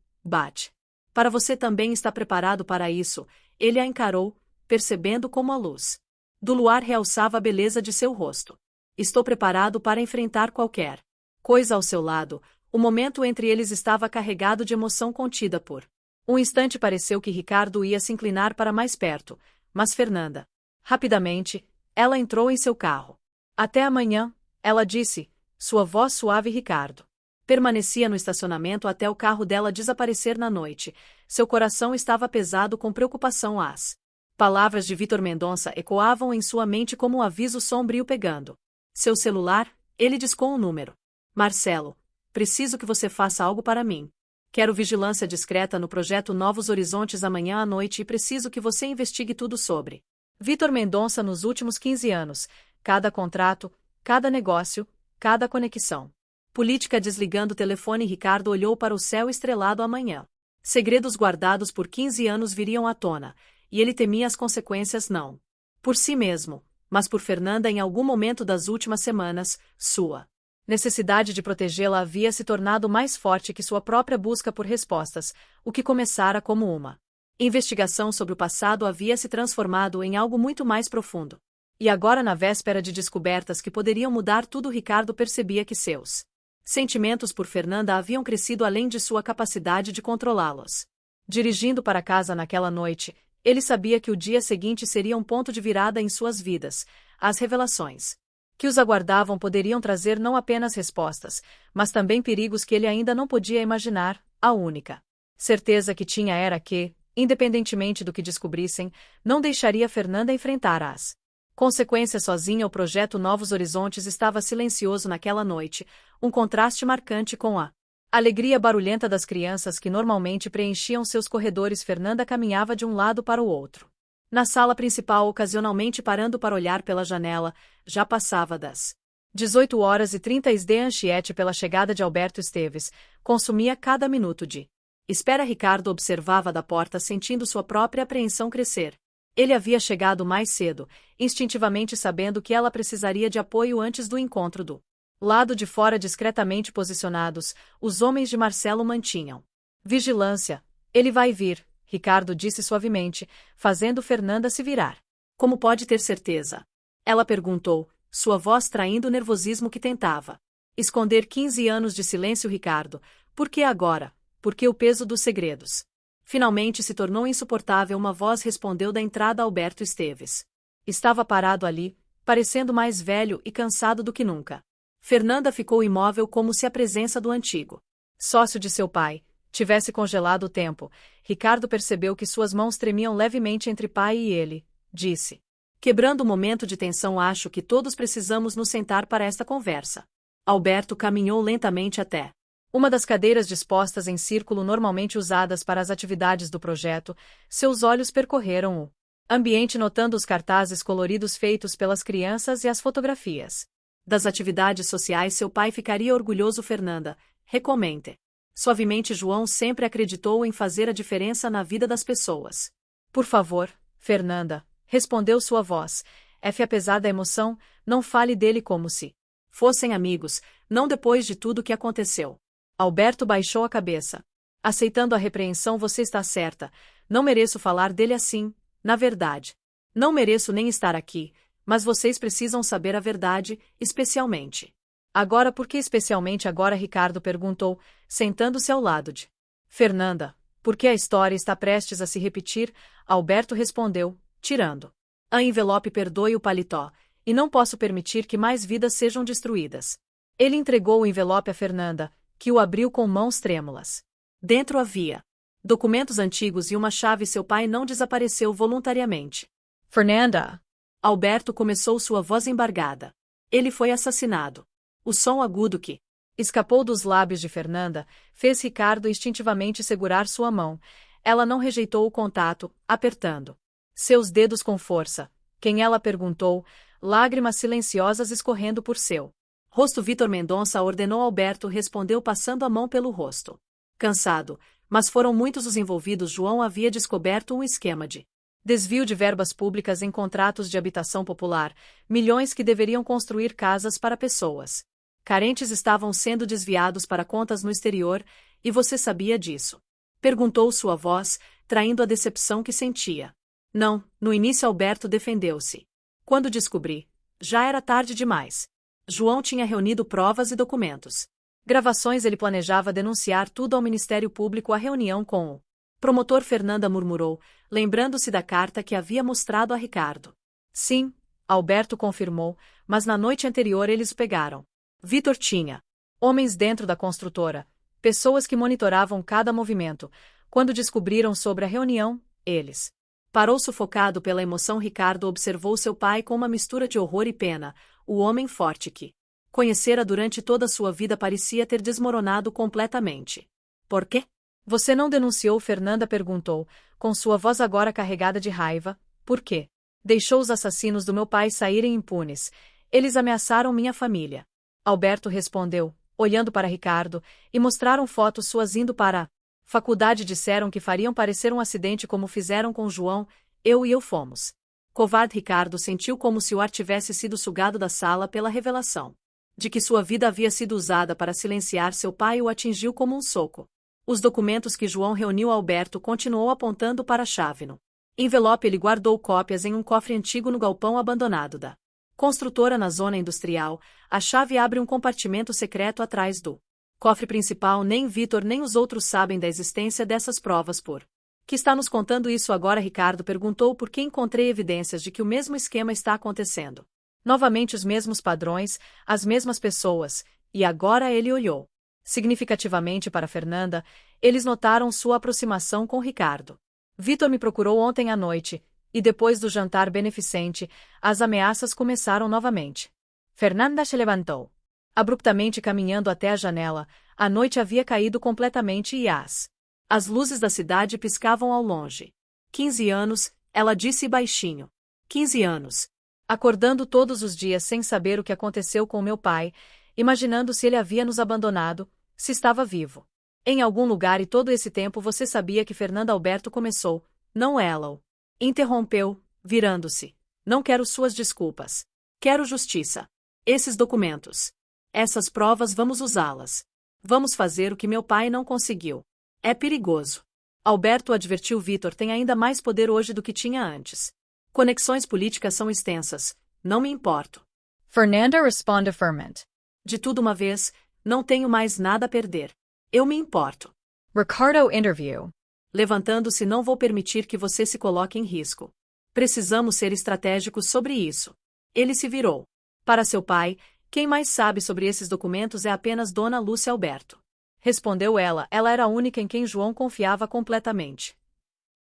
Speaker 2: para você também. Está preparado para isso? Ele a encarou, percebendo como a luz do luar realçava a beleza de seu rosto. Estou preparado para enfrentar qualquer coisa ao seu lado. O momento entre eles estava carregado de emoção contida. Por um instante pareceu que Ricardo ia se inclinar para mais perto, mas Fernanda, rapidamente, ela entrou em seu carro. Até amanhã, ela disse, sua voz suave. Ricardo permanecia no estacionamento até o carro dela desaparecer na noite. Seu coração estava pesado com preocupação. As palavras de Vitor Mendonça ecoavam em sua mente como um aviso sombrio. Pegando seu celular, ele discou um número. Marcelo, preciso que você faça algo para mim. Quero vigilância discreta no projeto Novos Horizontes amanhã à noite e preciso que você investigue tudo sobre Vitor Mendonça nos últimos 15 anos, cada contrato, cada negócio, cada conexão política. Desligando o telefone, Ricardo olhou para o céu estrelado. Amanhã, segredos guardados por 15 anos viriam à tona, e ele temia as consequências não por si mesmo, mas por Fernanda. Em algum momento das últimas semanas, sua necessidade de protegê-la havia se tornado mais forte que sua própria busca por respostas. O que começara como uma investigação sobre o passado havia se transformado em algo muito mais profundo. E agora, na véspera de descobertas que poderiam mudar tudo, Ricardo percebia que seus sentimentos por Fernanda haviam crescido além de sua capacidade de controlá-los. Dirigindo para casa naquela noite, ele sabia que o dia seguinte seria um ponto de virada em suas vidas. As revelações que os aguardavam poderiam trazer não apenas respostas, mas também perigos que ele ainda não podia imaginar. A única certeza que tinha era que, independentemente do que descobrissem, não deixaria Fernanda enfrentar as consequências sozinha. O projeto Novos Horizontes estava silencioso naquela noite, um contraste marcante com a alegria barulhenta das crianças que normalmente preenchiam seus corredores. Fernanda caminhava de um lado para o outro na sala principal, ocasionalmente parando para olhar pela janela. Já passava das 18h30 de Anchiette pela chegada de Alberto Esteves. Consumia cada minuto de espera. Ricardo observava da porta, sentindo sua própria apreensão crescer. Ele havia chegado mais cedo, instintivamente sabendo que ela precisaria de apoio antes do encontro. Do lado de fora, discretamente posicionados, os homens de Marcelo mantinham vigilância. Ele vai vir, Ricardo disse suavemente, fazendo Fernanda se virar. Como pode ter certeza? Ela perguntou, sua voz traindo o nervosismo que tentava esconder 15 anos de silêncio. Ricardo, por que agora? Por que o peso dos segredos? Finalmente se tornou insuportável. Uma voz respondeu da entrada. Alberto Esteves estava parado ali, parecendo mais velho e cansado do que nunca. Fernanda ficou imóvel como se a presença do antigo sócio de seu pai tivesse congelado o tempo. Ricardo percebeu que suas mãos tremiam levemente entre pai e ele. Disse, quebrando o momento de tensão, acho que todos precisamos nos sentar para esta conversa. Alberto caminhou lentamente até uma das cadeiras dispostas em círculo normalmente usadas para as atividades do projeto. Seus olhos percorreram o ambiente, notando os cartazes coloridos feitos pelas crianças e as fotografias das atividades sociais. Seu pai ficaria orgulhoso. Fernanda, recomente. Suavemente, João sempre acreditou em fazer a diferença na vida das pessoas. Por favor, Fernanda, respondeu sua voz. Apesar da emoção, não fale dele como se fossem amigos, não depois de tudo que aconteceu. Alberto baixou a cabeça. Aceitando a repreensão, você está certa. Não mereço falar dele assim, na verdade. Não mereço nem estar aqui, mas vocês precisam saber a verdade, especialmente. Agora, por que especialmente agora? Ricardo perguntou, sentando-se ao lado de Fernanda. Porque a história está prestes a se repetir, Alberto respondeu, tirando a envelope. Perdoe o paletó, e não posso permitir que mais vidas sejam destruídas. Ele entregou o envelope a Fernanda, que o abriu com mãos trêmulas. Dentro havia documentos antigos e uma chave. Seu pai não desapareceu voluntariamente.
Speaker 1: Fernanda!
Speaker 2: Alberto começou, sua voz embargada. Ele foi assassinado. O som agudo que escapou dos lábios de Fernanda fez Ricardo instintivamente segurar sua mão. Ela não rejeitou o contato, apertando seus dedos com força. Quem? Ela perguntou, lágrimas silenciosas escorrendo por seu rosto. Vitor Mendonça, ordenou. Alberto respondeu, passando a mão pelo rosto. Cansado, mas foram muitos os envolvidos. João havia descoberto um esquema de desvio de verbas públicas em contratos de habitação popular. Milhões que deveriam construir casas para pessoas carentes estavam sendo desviados para contas no exterior, e você sabia disso? Perguntou sua voz, traindo a decepção que sentia. Não, no início. Alberto defendeu-se. Quando descobri, já era tarde demais. João tinha reunido provas e documentos. Gravações. Ele planejava denunciar tudo ao Ministério Público. A reunião com o promotor. Fernanda murmurou, lembrando-se da carta que havia mostrado a Ricardo. Sim, Alberto confirmou, mas na noite anterior eles o pegaram. Vitor tinha homens dentro da construtora, pessoas que monitoravam cada movimento. Quando descobriram sobre a reunião, eles parou sufocado pela emoção. Ricardo observou seu pai com uma mistura de horror e pena. O homem forte que conhecera durante toda a sua vida parecia ter desmoronado completamente. Por quê? Você não denunciou? Fernanda perguntou, com sua voz agora carregada de raiva. Por quê? Deixou os assassinos do meu pai saírem impunes. Eles ameaçaram minha família. Alberto respondeu, olhando para Ricardo, e mostraram fotos suas indo para a faculdade. Disseram que fariam parecer um acidente como fizeram com João. Eu fomos. Covarde. Ricardo sentiu como se o ar tivesse sido sugado da sala pela revelação de que sua vida havia sido usada para silenciar seu pai. O atingiu como um soco. Os documentos que João reuniu. Alberto continuou apontando para a chave no envelope. Ele guardou cópias em um cofre antigo no galpão abandonado da construtora na zona industrial. A chave abre um compartimento secreto atrás do cofre principal. Nem Vitor nem os outros sabem da existência dessas provas. Por que está nos contando isso agora? Ricardo perguntou, porque encontrei evidências de que o mesmo esquema está acontecendo. Novamente os mesmos padrões, as mesmas pessoas, e agora ele olhou significativamente para Fernanda. Eles notaram sua aproximação com Ricardo. Vitor me procurou ontem à noite, e depois do jantar beneficente, as ameaças começaram novamente. Fernanda se levantou abruptamente, caminhando até a janela. A noite havia caído completamente e as luzes da cidade piscavam ao longe. 15 anos, ela disse baixinho. 15 anos. Acordando todos os dias sem saber o que aconteceu com meu pai, imaginando se ele havia nos abandonado, se estava vivo em algum lugar. E todo esse tempo você sabia que Fernanda. Alberto começou, não ela o interrompeu, virando-se. Não quero suas desculpas. Quero justiça. Esses documentos. Essas provas, vamos usá-las. Vamos fazer o que meu pai não conseguiu. É perigoso. Alberto advertiu. Vitor tem ainda mais poder hoje do que tinha antes. Conexões políticas são extensas. Não me importo.
Speaker 1: Fernanda responde affirmant.
Speaker 2: De tudo uma vez, não tenho mais nada a perder. Eu me importo.
Speaker 1: Ricardo interview.
Speaker 2: Levantando-se, não vou permitir que você se coloque em risco. Precisamos ser estratégicos sobre isso. Ele se virou. Para seu pai, quem mais sabe sobre esses documentos é apenas Dona Lúcia Alberto. Respondeu ela era a única em quem João confiava completamente.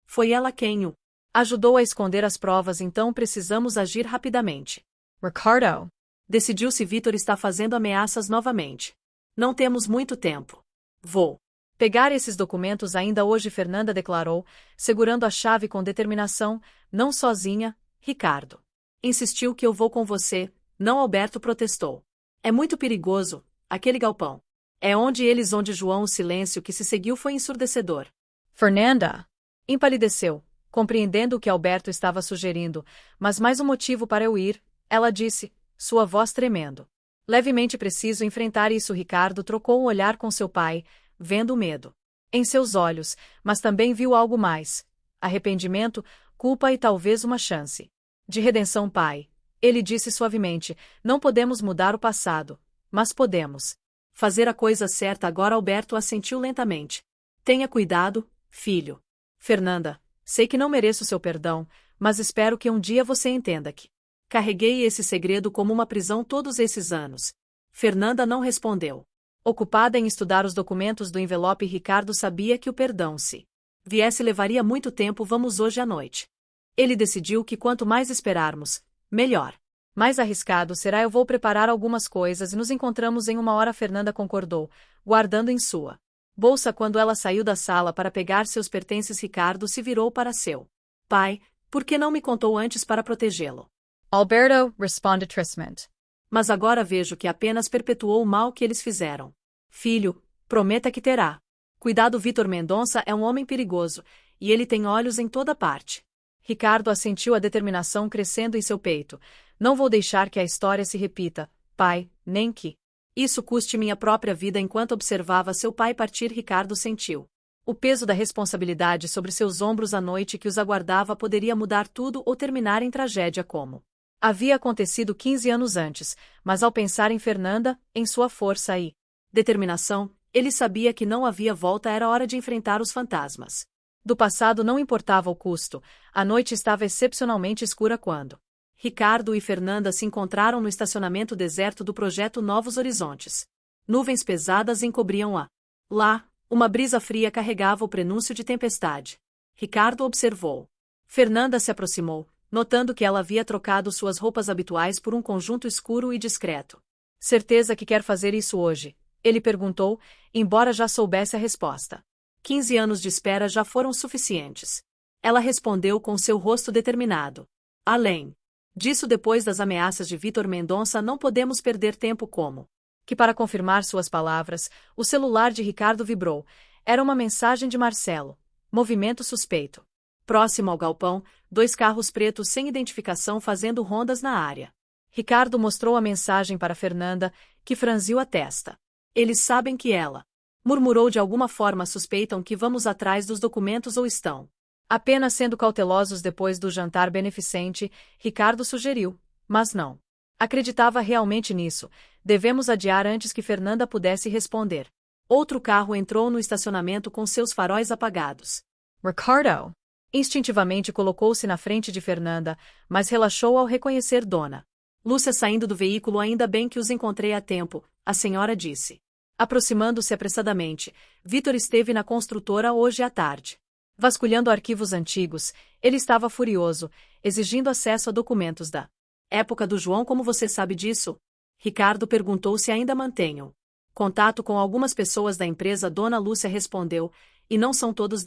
Speaker 2: Foi ela quem o ajudou a esconder as provas, então precisamos agir rapidamente.
Speaker 1: Ricardo.
Speaker 2: Decidiu se Vitor está fazendo ameaças novamente. Não temos muito tempo. Vou
Speaker 1: pegar esses documentos ainda hoje, Fernanda declarou, segurando a chave com determinação, não sozinha, Ricardo.
Speaker 2: Insistiu que eu vou com você, não, Alberto protestou. É muito perigoso, aquele galpão. É onde João, o silêncio que se seguiu foi ensurdecedor.
Speaker 1: Fernanda empalideceu, compreendendo o que Alberto estava sugerindo, mas mais um motivo para eu ir, ela disse, sua voz tremendo. Levemente preciso enfrentar isso. Ricardo trocou um olhar com seu pai, vendo o medo em seus olhos, mas também viu algo mais. Arrependimento, culpa e talvez uma chance de redenção. Pai, ele disse suavemente, não podemos mudar o passado, mas podemos fazer a coisa certa agora. Alberto assentiu lentamente. Tenha cuidado, filho. Fernanda, sei que não mereço seu perdão, mas espero que um dia você entenda que carreguei esse segredo como uma prisão todos esses anos. Fernanda não respondeu. Ocupada em estudar os documentos do envelope, Ricardo sabia que o perdão, se viesse, levaria muito tempo. Vamos hoje à noite. Ele decidiu que quanto mais esperarmos, melhor. Mais arriscado será. Eu vou preparar algumas coisas e nos encontramos em 1 hora. Fernanda concordou, guardando em sua bolsa. Quando ela saiu da sala para pegar seus pertences, Ricardo se virou para seu pai. Por que não me contou antes para protegê-lo? Alberto responded tristement.
Speaker 2: Mas agora vejo que apenas perpetuou o mal que eles fizeram. Filho, prometa que terá cuidado. Vitor Mendonça é um homem perigoso, e ele tem olhos em toda parte. Ricardo assentiu, a determinação crescendo em seu peito. Não vou deixar que a história se repita, pai, nem que isso custe minha própria vida. Enquanto observava seu pai partir, Ricardo sentiu o peso da responsabilidade sobre seus ombros. A noite que os aguardava poderia mudar tudo ou terminar em tragédia, como havia acontecido 15 anos antes, mas ao pensar em Fernanda, em sua força e determinação, ele sabia que não havia volta. Era hora de enfrentar os fantasmas do passado. Não importava o custo. A noite estava excepcionalmente escura quando Ricardo e Fernanda se encontraram no estacionamento deserto do projeto Novos Horizontes. Nuvens pesadas encobriam lá, uma brisa fria carregava o prenúncio de tempestade. Ricardo observou. Fernanda se aproximou, notando que ela havia trocado suas roupas habituais por um conjunto escuro e discreto. Certeza que quer fazer isso hoje? Ele perguntou, embora já soubesse a resposta. 15 anos de espera já foram suficientes. Ela respondeu com seu rosto determinado. Além disso, depois das ameaças de Vitor Mendonça, não podemos perder tempo. Como que, para confirmar suas palavras, o celular de Ricardo vibrou. Era uma mensagem de Marcelo. Movimento suspeito. Próximo ao galpão, 2 carros pretos sem identificação fazendo rondas na área. Ricardo mostrou a mensagem para Fernanda, que franziu a testa. Eles sabem que ela murmurou. De alguma forma suspeitam que vamos atrás dos documentos ou estão apenas sendo cautelosos. Depois do jantar beneficente, Ricardo sugeriu, mas não acreditava realmente nisso. Devemos adiar antes que Fernanda pudesse responder. Outro carro entrou no estacionamento com seus faróis apagados.
Speaker 1: Ricardo instintivamente colocou-se na frente de Fernanda, mas relaxou ao reconhecer Dona
Speaker 2: Lúcia saindo do veículo. Ainda bem que os encontrei a tempo, a senhora disse. Aproximando-se apressadamente, Vitor esteve na construtora hoje à tarde. Vasculhando arquivos antigos, ele estava furioso, exigindo acesso a documentos da época do João. Como você sabe disso? Ricardo perguntou. Se ainda mantenham contato com algumas pessoas da empresa. Dona Lúcia respondeu, e não são todos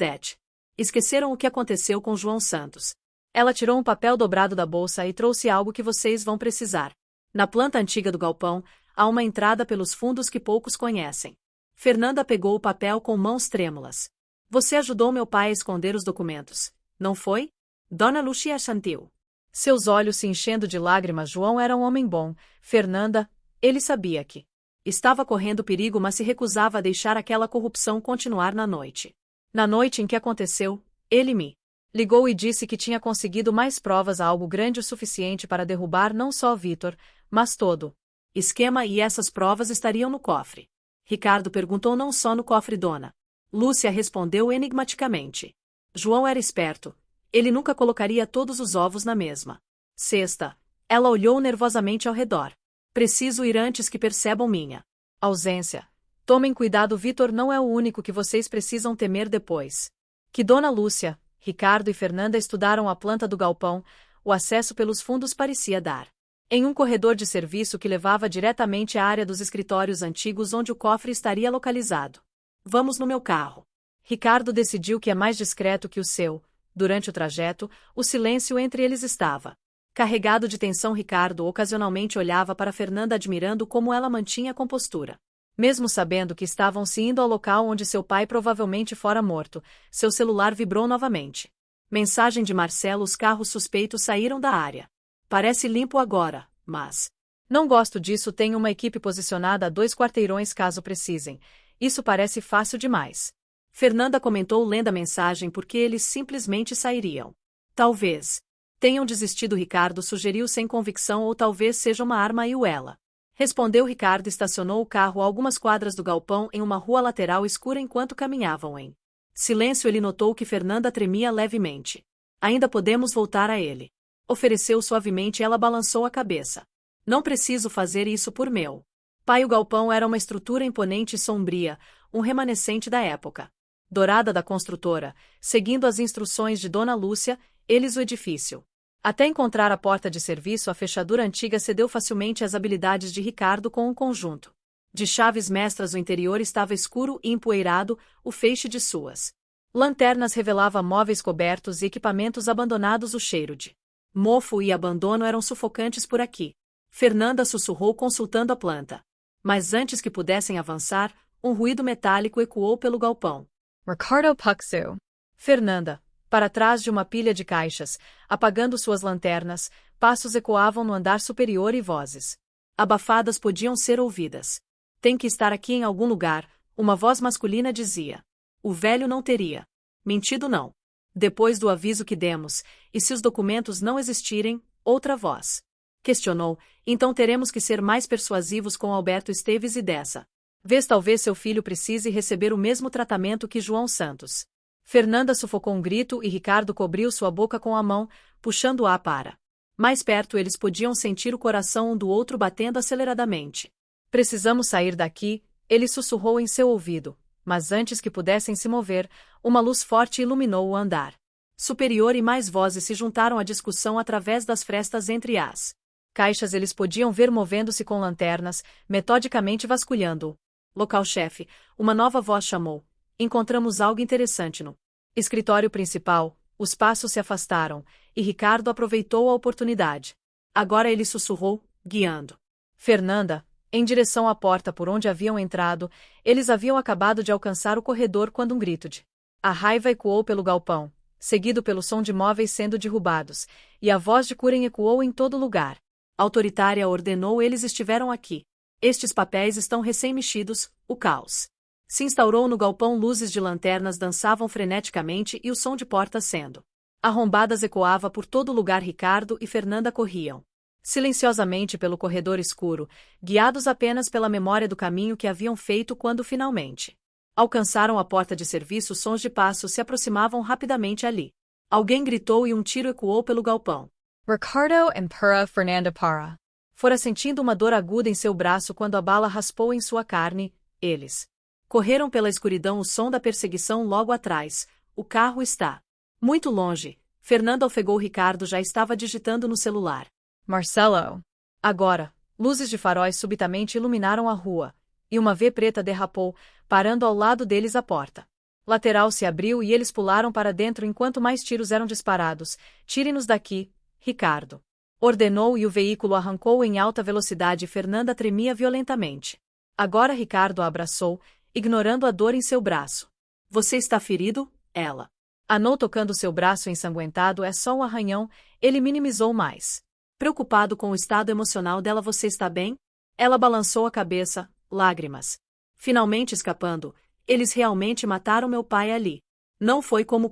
Speaker 2: esqueceram o que aconteceu com João Santos. Ela tirou um papel dobrado da bolsa e trouxe algo que vocês vão precisar. Na planta antiga do galpão, há uma entrada pelos fundos que poucos conhecem. Fernanda pegou o papel com mãos trêmulas. Você ajudou meu pai a esconder os documentos, não foi? Dona Lúcia assentiu. Seus olhos se enchendo de lágrimas. João era um homem bom. Fernanda, ele sabia que estava correndo perigo, mas se recusava a deixar aquela corrupção continuar na noite. Na noite em que aconteceu, ele me
Speaker 1: Ligou e disse que tinha conseguido mais provas a algo grande o suficiente para derrubar não só Vitor, mas todo esquema e essas provas estariam no cofre. Ricardo perguntou não só no cofre Dona. Lúcia respondeu enigmaticamente. João era esperto. Ele nunca colocaria todos os ovos na mesma cesta. Ela olhou nervosamente ao redor. Preciso ir antes que percebam minha ausência. Tomem cuidado, Vitor não é o único que vocês precisam temer depois que Dona Lúcia, Ricardo e Fernanda estudaram a planta do galpão. O acesso pelos fundos parecia dar em um corredor de serviço que levava diretamente à área dos escritórios antigos onde o cofre estaria localizado. Vamos no meu carro. Ricardo decidiu que é mais discreto que o seu. Durante o trajeto, o silêncio entre eles estava carregado de tensão. Ricardo ocasionalmente olhava para Fernanda admirando como ela mantinha a compostura. Mesmo sabendo que estavam se indo ao local onde seu pai provavelmente fora morto, seu celular vibrou novamente. Mensagem de Marcelo: os carros suspeitos saíram da área. Parece limpo agora, mas não gosto disso. Tenho uma equipe posicionada a 2 quarteirões caso precisem. Isso parece fácil demais. Fernanda comentou lendo a mensagem porque eles simplesmente sairiam. Talvez tenham desistido. Ricardo sugeriu sem convicção, ou talvez seja uma arma. E ela respondeu. Ricardo estacionou o carro a algumas quadras do galpão em uma rua lateral escura enquanto caminhavam em silêncio. Ele notou que Fernanda tremia levemente. Ainda podemos voltar a ele, ofereceu suavemente. Ela balançou a cabeça. Não preciso fazer isso por meu pai. O galpão era uma estrutura imponente e sombria, um remanescente da época dourada da construtora. Seguindo as instruções de Dona Lúcia, eles o edifício. Até encontrar a porta de serviço, a fechadura antiga cedeu facilmente às habilidades de Ricardo com um conjunto de chaves mestras. O interior estava escuro e empoeirado, o feixe de suas lanternas revelava móveis cobertos e equipamentos abandonados. O cheiro de mofo e abandono eram sufocantes por aqui. Fernanda sussurrou consultando a planta. Mas antes que pudessem avançar, um ruído metálico ecoou pelo galpão.
Speaker 2: Ricardo Puxu.
Speaker 1: Fernanda, para trás de uma pilha de caixas, apagando suas lanternas, passos ecoavam no andar superior e vozes abafadas podiam ser ouvidas. Tem que estar aqui em algum lugar, uma voz masculina dizia. O velho não teria mentido, não. Depois do aviso que demos, e se os documentos não existirem, outra voz questionou. Então teremos que ser mais persuasivos com Alberto Esteves e dessa vez talvez seu filho precise receber o mesmo tratamento que João Santos. Fernanda sufocou um grito e Ricardo cobriu sua boca com a mão, puxando-a para mais perto. Eles podiam sentir o coração um do outro batendo aceleradamente. Precisamos sair daqui, ele sussurrou em seu ouvido, mas antes que pudessem se mover, uma luz forte iluminou o andar superior e mais vozes se juntaram à discussão através das frestas entre as caixas. Eles podiam ver movendo-se com lanternas, metodicamente vasculhando-o. Local-chefe, uma nova voz chamou. Encontramos algo interessante no escritório principal. Os passos se afastaram, e Ricardo aproveitou a oportunidade. Agora ele sussurrou, guiando Fernanda em direção à porta por onde haviam entrado. Eles haviam acabado de alcançar o corredor quando um grito de a raiva ecoou pelo galpão, seguido pelo som de móveis sendo derrubados, e a voz de Curen ecoou em todo lugar. Autoritária ordenou: eles estiveram aqui. Estes papéis estão recém-mexidos. O caos se instaurou no galpão. Luzes de lanternas dançavam freneticamente e o som de portas sendo arrombadas ecoava por todo lugar. Ricardo e Fernanda corriam silenciosamente pelo corredor escuro, guiados apenas pela memória do caminho que haviam feito quando finalmente alcançaram a porta de serviço. Sons de passos se aproximavam rapidamente ali. Alguém gritou e um tiro ecoou pelo galpão.
Speaker 2: Ricardo empurra Fernanda para.
Speaker 1: Fora sentindo uma dor aguda em seu braço quando a bala raspou em sua carne. Eles correram pela escuridão. O som da perseguição logo atrás. O carro está muito longe. Fernanda ofegou. Ricardo já estava digitando no celular.
Speaker 2: Marcelo.
Speaker 1: Agora, luzes de faróis subitamente iluminaram a rua, e uma V preta derrapou, parando ao lado deles. A porta lateral se abriu e eles pularam para dentro enquanto mais tiros eram disparados. Tire-nos daqui, Ricardo ordenou, e o veículo arrancou em alta velocidade. Fernanda tremia violentamente. Agora Ricardo a abraçou, ignorando a dor em seu braço. Você está ferido? Ela anou, tocando seu braço ensanguentado. É só um arranhão, ele minimizou mais. Preocupado com o estado emocional dela. Você está bem? Ela balançou a cabeça, lágrimas finalmente escapando. Eles realmente mataram meu pai ali. Não foi como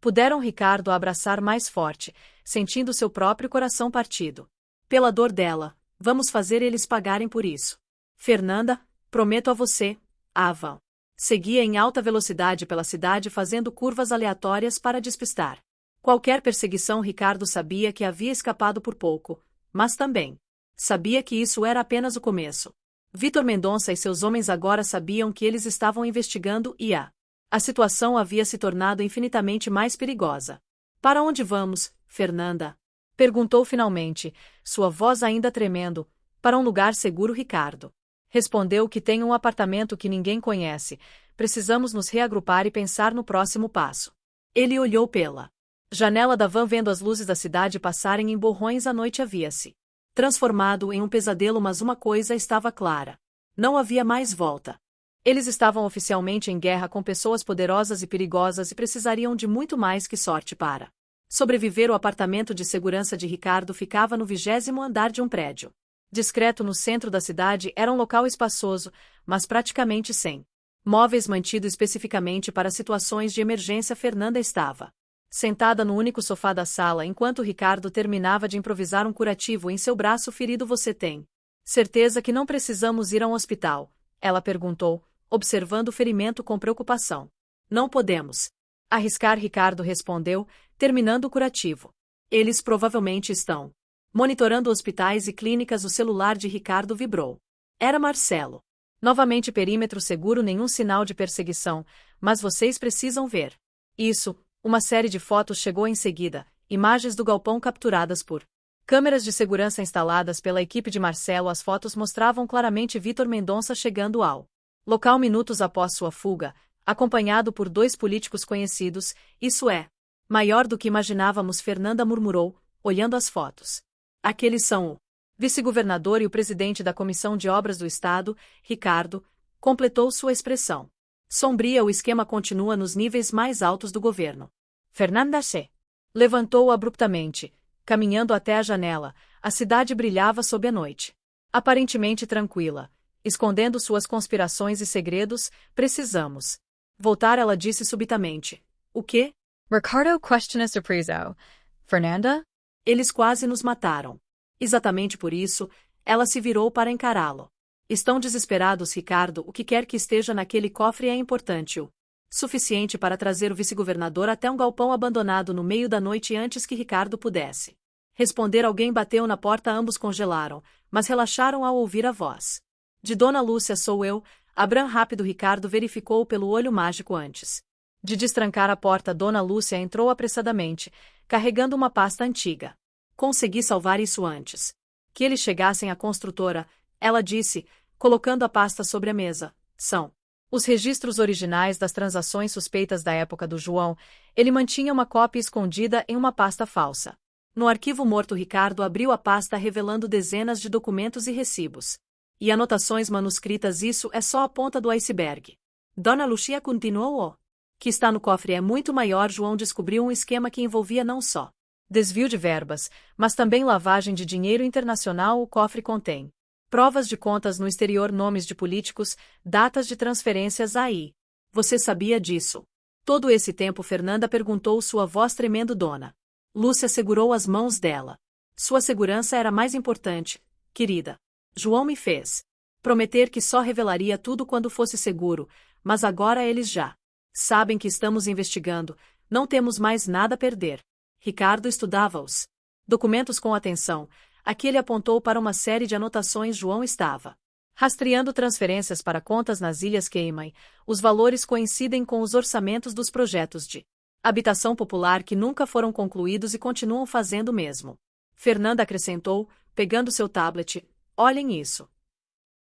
Speaker 1: Puderam Ricardo abraçar mais forte, sentindo seu próprio coração partido. Pela dor dela, vamos fazer eles pagarem por isso. Fernanda, prometo a você, a van seguia em alta velocidade pela cidade fazendo curvas aleatórias para despistar qualquer perseguição. Ricardo sabia que havia escapado por pouco, mas também sabia que isso era apenas o começo. Vítor Mendonça e seus homens agora sabiam que eles estavam investigando e a situação havia se tornado infinitamente mais perigosa. Para onde vamos, Fernanda? Perguntou finalmente, sua voz ainda tremendo. Para um lugar seguro. Ricardo respondeu que tem um apartamento que ninguém conhece. Precisamos nos reagrupar e pensar no próximo passo. Ele olhou pela janela da van vendo as luzes da cidade passarem em borrões. A noite havia-se transformado em um pesadelo, mas uma coisa estava clara. Não havia mais volta. Eles estavam oficialmente em guerra com pessoas poderosas e perigosas e precisariam de muito mais que sorte para sobreviver. O apartamento de segurança de Ricardo ficava no 20º andar de um prédio discreto no centro da cidade. Era um local espaçoso, mas praticamente sem móveis, mantido especificamente para situações de emergência. Fernanda estava sentada no único sofá da sala enquanto Ricardo terminava de improvisar um curativo em seu braço ferido. Você tem certeza que não precisamos ir a um hospital? Ela perguntou, observando o ferimento com preocupação. Não podemos arriscar. Ricardo respondeu, terminando o curativo. Eles provavelmente estão monitorando hospitais e clínicas. O celular de Ricardo vibrou. Era Marcelo. Novamente perímetro seguro, nenhum sinal de perseguição, mas vocês precisam ver isso. Uma série de fotos chegou em seguida, imagens do galpão capturadas por câmeras de segurança instaladas pela equipe de Marcelo. As fotos mostravam claramente Vítor Mendonça chegando ao local minutos após sua fuga, acompanhado por 2 políticos conhecidos. Isso é maior do que imaginávamos. Fernanda murmurou, olhando as fotos. Aqueles são o vice-governador e o presidente da Comissão de Obras do Estado. Ricardo completou sua expressão sombria. O esquema continua nos níveis mais altos do governo. Fernanda se levantou abruptamente, caminhando até a janela. A cidade brilhava sob a noite, aparentemente tranquila, escondendo suas conspirações e segredos. Precisamos voltar, ela disse subitamente. O quê?
Speaker 2: Ricardo questiona surpreso. Fernanda?
Speaker 1: Eles quase nos mataram. Exatamente por isso, ela se virou para encará-lo. Estão desesperados, Ricardo. O que quer que esteja naquele cofre é importante o suficiente para trazer o vice-governador até um galpão abandonado no meio da noite. Antes que Ricardo pudesse responder, alguém bateu na porta. Ambos congelaram, mas relaxaram ao ouvir a voz de Dona Lúcia. Sou eu, Abram. Rápido. Ricardo verificou pelo olho mágico antes de destrancar a porta. Dona Lúcia entrou apressadamente, carregando uma pasta antiga. Consegui salvar isso antes que eles chegassem à construtora, ela disse, colocando a pasta sobre a mesa. São os registros originais das transações suspeitas da época do João. Ele mantinha uma cópia escondida em uma pasta falsa. No arquivo morto. Ricardo abriu a pasta, revelando dezenas de documentos e recibos e anotações manuscritas. Isso é só a ponta do iceberg. Dona Lúcia continuou. O que está no cofre é muito maior. João descobriu um esquema que envolvia não só desvio de verbas, mas também lavagem de dinheiro internacional. O cofre contém provas de contas no exterior, nomes de políticos, datas de transferências. Aí. Você sabia disso? Todo esse tempo? Fernanda perguntou, sua voz tremendo. Dona Lúcia segurou as mãos dela. Sua segurança era mais importante, querida. João me fez prometer que só revelaria tudo quando fosse seguro, mas agora eles já sabem que estamos investigando. Não temos mais nada a perder. Ricardo estudava os documentos com atenção. Aqui ele apontou para uma série de anotações. João estava rastreando transferências para contas nas Ilhas Cayman. Os valores coincidem com os orçamentos dos projetos de habitação popular que nunca foram concluídos e continuam fazendo o mesmo. Fernanda acrescentou, pegando seu tablet. Olhem isso.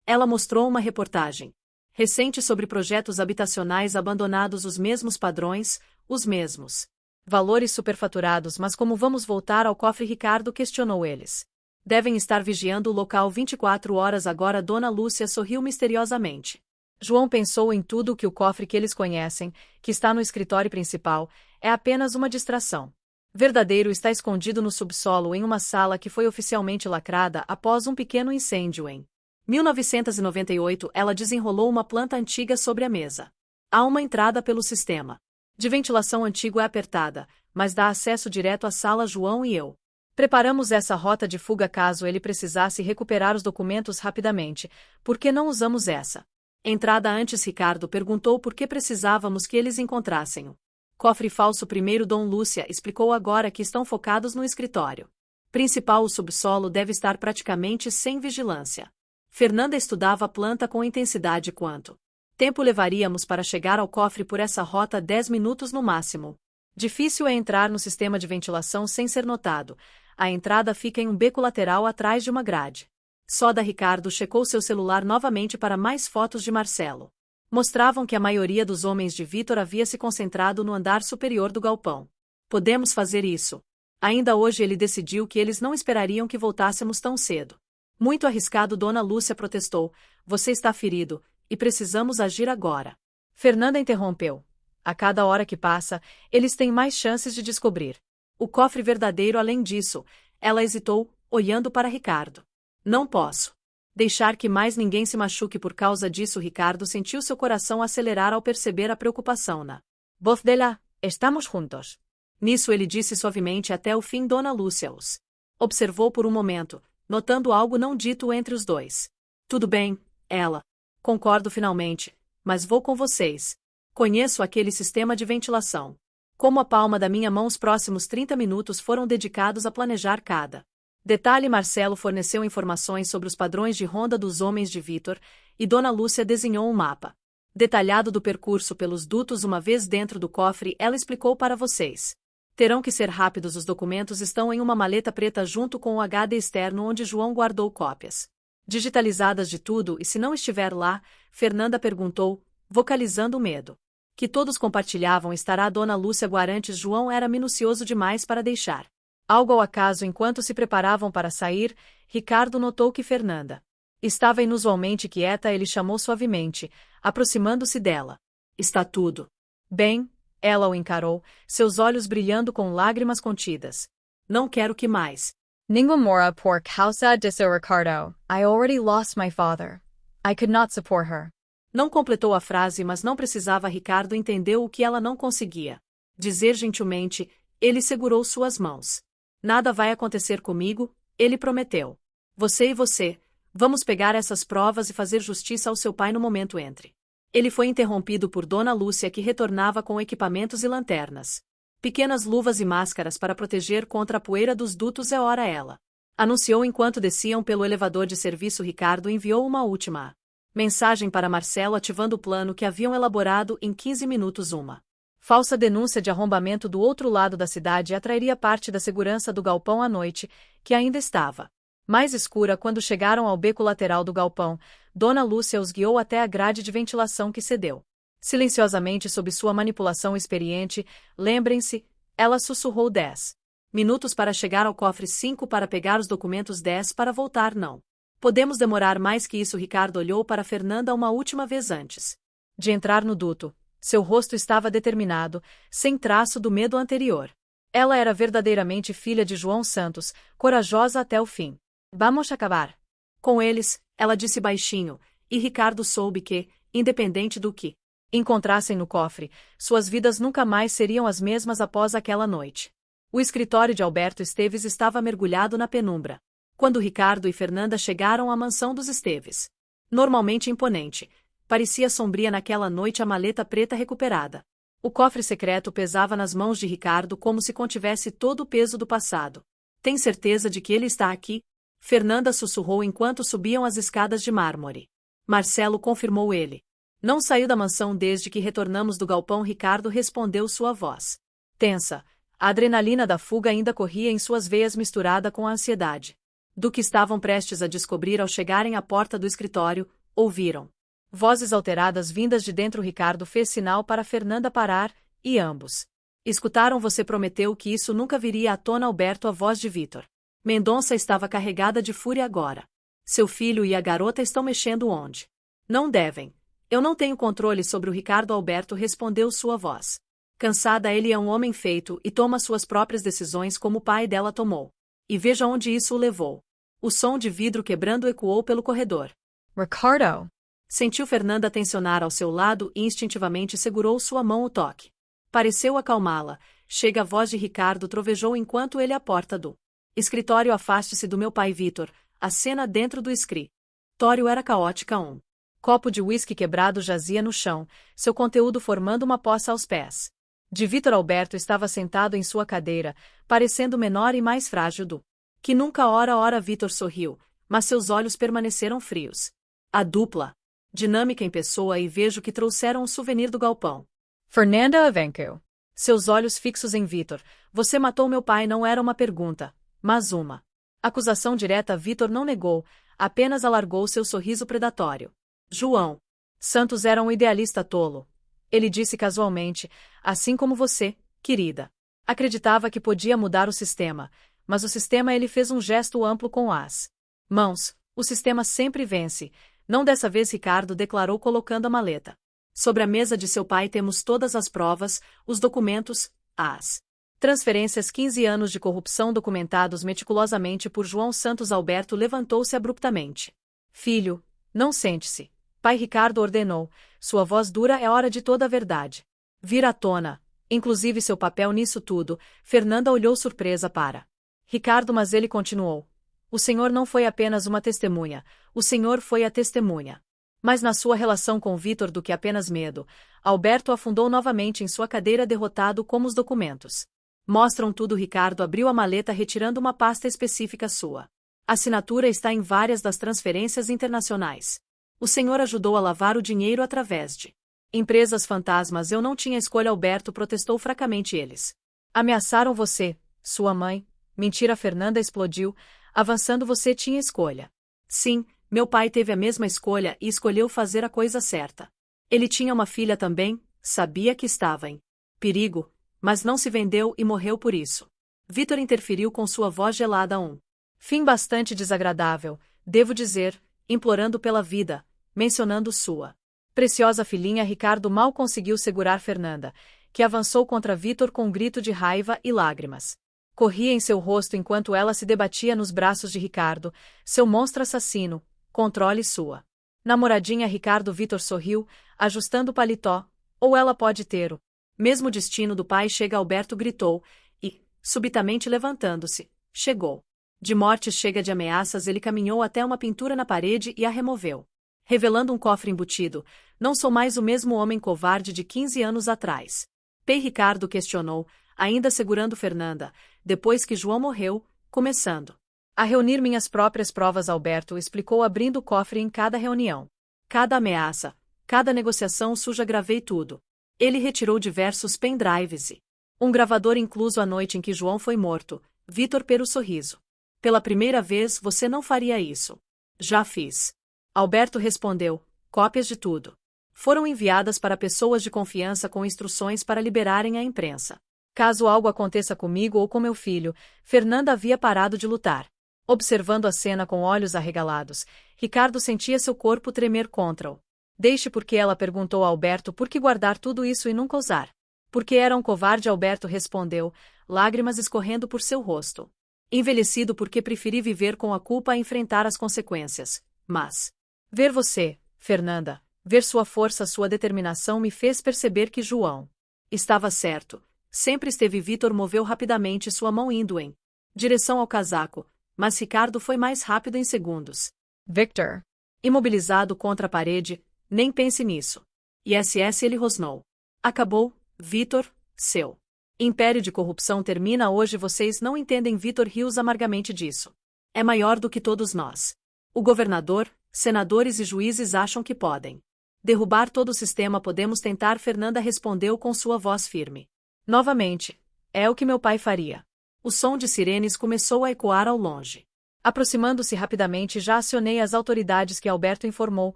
Speaker 1: Ela mostrou uma reportagem recente sobre projetos habitacionais abandonados. Os mesmos padrões, os mesmos valores superfaturados. Mas como vamos voltar ao cofre? Ricardo questionou. Eles devem estar vigiando o local 24 horas agora. Dona Lúcia sorriu misteriosamente. João pensou em tudo que o cofre que eles conhecem, que está no escritório principal, é apenas uma distração. Verdadeiro está escondido no subsolo em uma sala que foi oficialmente lacrada após um pequeno incêndio em 1998. Ela desenrolou uma planta antiga sobre a mesa. Há uma entrada pelo sistema De ventilação antigo é apertada, mas dá acesso direto à sala João e eu. Preparamos essa rota de fuga caso ele precisasse recuperar os documentos rapidamente. Por que não usamos essa? Entrada antes Ricardo perguntou por que precisávamos que eles encontrassem o cofre falso primeiro. Dom Lúcia explicou agora que estão focados no escritório principal. O subsolo deve estar praticamente sem vigilância. Fernanda estudava a planta com intensidade. Quanto tempo levaríamos para chegar ao cofre por essa rota? 10 minutos no máximo. Difícil é entrar no sistema de ventilação sem ser notado. A entrada fica em um beco lateral atrás de uma grade. Soda. Ricardo checou seu celular novamente para mais fotos de Marcelo. Mostravam que a maioria dos homens de Vitor havia se concentrado no andar superior do galpão. Podemos fazer isso. Ainda hoje ele decidiu que eles não esperariam que voltássemos tão cedo. Muito arriscado. Dona Lúcia protestou. Você está ferido, e precisamos agir agora. Fernanda interrompeu. A cada hora que passa, eles têm mais chances de descobrir o cofre verdadeiro. Além disso, ela hesitou, olhando para Ricardo. Não posso deixar que mais ninguém se machuque por causa disso. Ricardo sentiu seu coração acelerar ao perceber a preocupação na voz dela. Estamos juntos. Nisso ele disse suavemente até o fim. Dona Lúcia os observou por um momento, notando algo não dito entre os dois. Tudo bem, ela. Concordo finalmente, mas vou com vocês. Conheço aquele sistema de ventilação como a palma da minha mão. Os próximos 30 minutos foram dedicados a planejar cada detalhe. Marcelo forneceu informações sobre os padrões de ronda dos homens de Vitor, e Dona Lúcia desenhou um mapa detalhado do percurso pelos dutos. Uma vez dentro do cofre, ela explicou para vocês. Terão que ser rápidos. Os documentos estão em uma maleta preta junto com o HD externo onde João guardou cópias digitalizadas de tudo. E se não estiver lá? Fernanda perguntou, vocalizando o medo que todos compartilhavam. Estará? Dona Lúcia Guarantes. João era minucioso demais para deixar algo ao acaso. Enquanto se preparavam para sair, Ricardo notou que Fernanda estava inusualmente quieta. Ele chamou suavemente, aproximando-se dela. Está tudo bem? Ela o encarou, seus olhos brilhando com lágrimas contidas. Não quero que mais
Speaker 2: ninguém mora por causa disso, Ricardo. I already lost my father. I could not support her.
Speaker 1: Não completou a frase, mas não precisava. Ricardo entendeu o que ela não conseguia dizer gentilmente. Ele segurou suas mãos. Nada vai acontecer comigo, ele prometeu. Você e você, vamos pegar essas provas e fazer justiça ao seu pai. No momento entre ele foi interrompido por Dona Lúcia, que retornava com equipamentos e lanternas, pequenas luvas e máscaras para proteger contra a poeira dos dutos. É hora, ela anunciou enquanto desciam pelo elevador de serviço. Ricardo enviou uma última mensagem para Marcelo, ativando o plano que haviam elaborado em 15 minutos. Uma falsa denúncia de arrombamento do outro lado da cidade atrairia parte da segurança do galpão à noite, que ainda estava mais escura. Quando chegaram ao beco lateral do galpão, Dona Lúcia os guiou até a grade de ventilação, que cedeu silenciosamente sob sua manipulação experiente. Lembrem-se, ela sussurrou. 10 minutos para chegar ao cofre, 5 para pegar os documentos, 10 para voltar. Não podemos demorar mais que isso. Ricardo olhou para Fernanda uma última vez antes de entrar no duto. Seu rosto estava determinado, sem traço do medo anterior. Ela era verdadeiramente filha de João Santos, corajosa até o fim. Vamos acabar com eles, ela disse baixinho, e Ricardo soube que, independente do que encontrassem no cofre, suas vidas nunca mais seriam as mesmas após aquela noite. O escritório de Alberto Esteves estava mergulhado na penumbra quando Ricardo e Fernanda chegaram à mansão dos Esteves. Normalmente imponente, parecia sombria naquela noite. A maleta preta recuperada, o cofre secreto, pesava nas mãos de Ricardo como se contivesse todo o peso do passado. Tem certeza de que ele está aqui? Fernanda sussurrou enquanto subiam as escadas de mármore. Marcelo confirmou. Ele não saiu da mansão desde que retornamos do galpão. Ricardo respondeu, sua voz tensa. A adrenalina da fuga ainda corria em suas veias, misturada com a ansiedade do que estavam prestes a descobrir. Ao chegarem à porta do escritório, ouviram vozes alteradas vindas de dentro. Ricardo fez sinal para Fernanda parar, e ambos escutaram. Você prometeu que isso nunca viria à tona, Alberto. A voz de Vitor Mendonça estava carregada de fúria agora. Seu filho e a garota estão mexendo onde não devem. Eu não tenho controle sobre o Ricardo. Alberto respondeu, sua voz cansada. Ele é um homem feito e toma suas próprias decisões, como o pai dela tomou. E veja onde isso o levou. O som de vidro quebrando ecoou pelo corredor.
Speaker 2: Ricardo!
Speaker 1: Sentiu Fernanda tensionar ao seu lado e instintivamente segurou sua mão. O toque
Speaker 2: Pareceu acalmá-la. Chega a voz de Ricardo trovejou enquanto ele à porta do escritório. Afaste-se do meu pai, Vitor. A cena dentro do escritório era caótica. Um copo de uísque quebrado jazia no chão, seu conteúdo formando uma poça aos pés de Vitor. Alberto estava sentado em sua cadeira, parecendo menor e mais frágil do que nunca. Ora, Vitor sorriu, mas seus olhos permaneceram frios. A dupla dinâmica em pessoa, e vejo que trouxeram um souvenir do galpão.
Speaker 1: Fernanda Avenco.
Speaker 2: Seus olhos fixos em Vitor. Você matou meu pai. Não era uma pergunta, mas uma acusação direta. Vitor não negou, apenas alargou seu sorriso predatório. João Santos era um idealista tolo. Ele disse casualmente, assim como você, querida. Acreditava que podia mudar o sistema, mas o sistema. Ele fez um gesto amplo com as mãos. O sistema sempre vence. Não dessa vez, Ricardo declarou colocando a maleta sobre a mesa de seu pai. Temos todas as provas, os documentos, as transferências. 15 anos de corrupção documentados meticulosamente por João Santos. Alberto levantou-se abruptamente. Filho, não sente-se. Pai, Ricardo ordenou, sua voz dura. É hora de toda a verdade vir à tona, inclusive seu papel nisso tudo. Fernanda olhou surpresa para Ricardo, mas ele continuou. O senhor não foi apenas uma testemunha, o senhor foi a testemunha. Mas na sua relação com Vitor do que apenas medo. Alberto afundou novamente em sua cadeira, derrotado. Como os documentos mostram tudo. Ricardo abriu a maleta retirando uma pasta específica. Sua assinatura está em várias das transferências internacionais. O senhor ajudou a lavar o dinheiro através de empresas fantasmas. Eu não tinha escolha. Alberto protestou fracamente. Eles ameaçaram você, sua mãe. Mentira. Fernanda explodiu, avançando. Você tinha escolha. Sim, meu pai teve a mesma escolha e escolheu fazer a coisa certa. Ele tinha uma filha também, sabia que estava em perigo, mas não se vendeu e morreu por isso. Vitor interferiu com sua voz gelada. Um fim bastante desagradável, devo dizer, implorando pela vida, mencionando sua preciosa filhinha. Ricardo mal conseguiu segurar Fernanda, que avançou contra Vitor com um grito de raiva e lágrimas corria em seu rosto enquanto ela se debatia nos braços de Ricardo, seu monstro assassino. Controle sua namoradinha. Ricardo. Vitor sorriu, ajustando o paletó. Ou ela pode ter o mesmo destino do pai. Chega. Alberto gritou, e, subitamente levantando-se, chegou de mortes. Chega de ameaças. Ele caminhou até uma pintura na parede e a removeu, revelando um cofre embutido. Não sou mais o mesmo homem covarde de 15 anos atrás. Ricardo questionou, ainda segurando Fernanda, depois que João morreu, começando a reunir minhas próprias provas. Alberto explicou, abrindo o cofre. Em cada reunião, cada ameaça, cada negociação suja, gravei tudo. Ele retirou diversos pendrives e um gravador incluso. A noite em que João foi morto, Vitor pelo sorriso. Pela primeira vez você não faria isso. Já fiz. Alberto respondeu, cópias de tudo foram enviadas para pessoas de confiança com instruções para liberarem a imprensa. Caso algo aconteça comigo ou com meu filho. Fernanda havia parado de lutar. Observando a cena com olhos arregalados, Ricardo sentia seu corpo tremer contra-o. Deixe. Por que? Ela perguntou a Alberto. Por que guardar tudo isso e nunca usar? Porque era um covarde. Alberto respondeu, lágrimas escorrendo por seu rosto. Envelhecido. Porque preferi viver com a culpa a enfrentar as consequências. Mas ver você, Fernanda, ver sua força, sua determinação me fez perceber que João estava certo. Sempre esteve. Vitor moveu rapidamente sua mão indo em direção ao casaco, mas Ricardo foi mais rápido em segundos.
Speaker 1: Victor.
Speaker 2: Imobilizado contra a parede, nem pense nisso. ISS. Ele rosnou. Acabou, Vitor, seu império de corrupção termina hoje. Vocês não entendem. Vitor riu amargamente disso. É maior do que todos nós. O governador, senadores e juízes acham que podem derrubar todo o sistema. Podemos tentar. Fernanda respondeu com sua voz firme. Novamente, é o que meu pai faria. O som de sirenes começou a ecoar ao longe. Aproximando-se rapidamente, já acionei as autoridades que Alberto informou,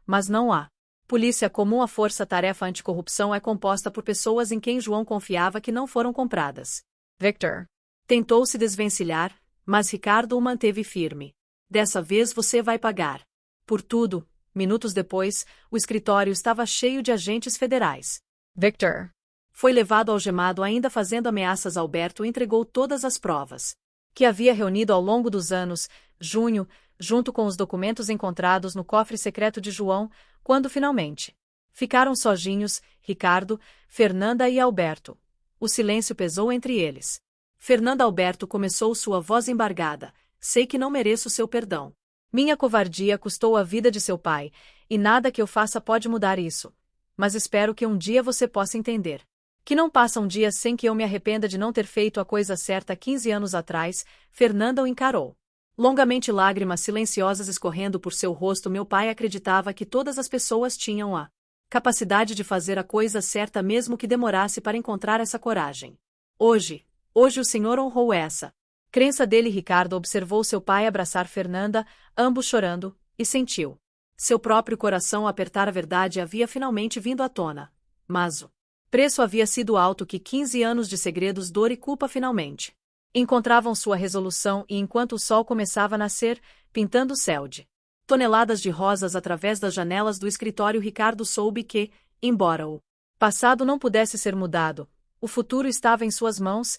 Speaker 2: mas não há polícia comum. A força-tarefa anticorrupção é composta por pessoas em quem João confiava que não foram compradas.
Speaker 1: Victor.
Speaker 2: Tentou se desvencilhar, mas Ricardo o manteve firme. Dessa vez você vai pagar por tudo. Minutos depois, o escritório estava cheio de agentes federais.
Speaker 1: Victor.
Speaker 2: Foi levado algemado, ainda fazendo ameaças. Alberto entregou todas as provas que havia reunido ao longo dos anos. Junho, junto com os documentos encontrados no cofre secreto de João, quando finalmente
Speaker 1: Ficaram sozinhos, Ricardo, Fernanda e Alberto. O silêncio pesou entre eles. Fernanda Alberto começou sua voz embargada. Sei que não mereço seu perdão. Minha covardia custou a vida de seu pai, e nada que eu faça pode mudar isso. Mas espero que um dia você possa entender. Que não passa um dia sem que eu me arrependa de não ter feito a coisa certa 15 anos atrás. Fernanda o encarou. Longamente, lágrimas silenciosas escorrendo por seu rosto. Meu pai acreditava que todas as pessoas tinham a capacidade de fazer a coisa certa mesmo que demorasse para encontrar essa coragem. Hoje o senhor honrou essa crença dele. Ricardo observou seu pai abraçar Fernanda, ambos chorando, e sentiu seu próprio coração apertar. A verdade havia finalmente vindo à tona. Mas o preço havia sido alto. Que 15 anos de segredos, dor e culpa finalmente encontravam sua resolução, e enquanto o sol começava a nascer, pintando o céu de toneladas de rosas através das janelas do escritório, Ricardo soube que, embora o passado não pudesse ser mudado, o futuro estava em suas mãos,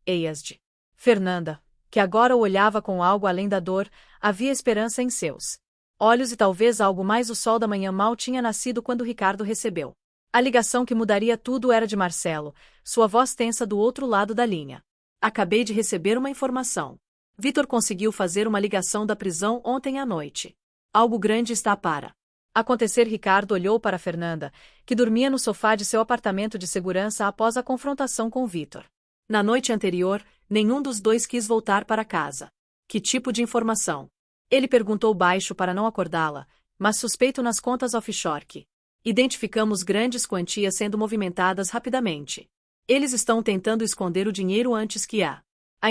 Speaker 1: e as de Fernanda, que agora o olhava com algo além da dor. Havia esperança em seus olhos e talvez algo mais. O sol da manhã mal tinha nascido quando Ricardo recebeu a ligação que mudaria tudo. Era de Marcelo, sua voz tensa do outro lado da linha. Acabei de receber uma informação. Vitor conseguiu fazer uma ligação da prisão ontem à noite. Algo grande está para acontecer. Ricardo olhou para Fernanda, que dormia no sofá de seu apartamento de segurança após a confrontação com Vitor. Na noite anterior, nenhum dos dois quis voltar para casa. Que tipo de informação? Ele perguntou baixo para não acordá-la, mas suspeito nas contas offshore que identificamos grandes quantias sendo movimentadas rapidamente. Eles estão tentando esconder o dinheiro antes que a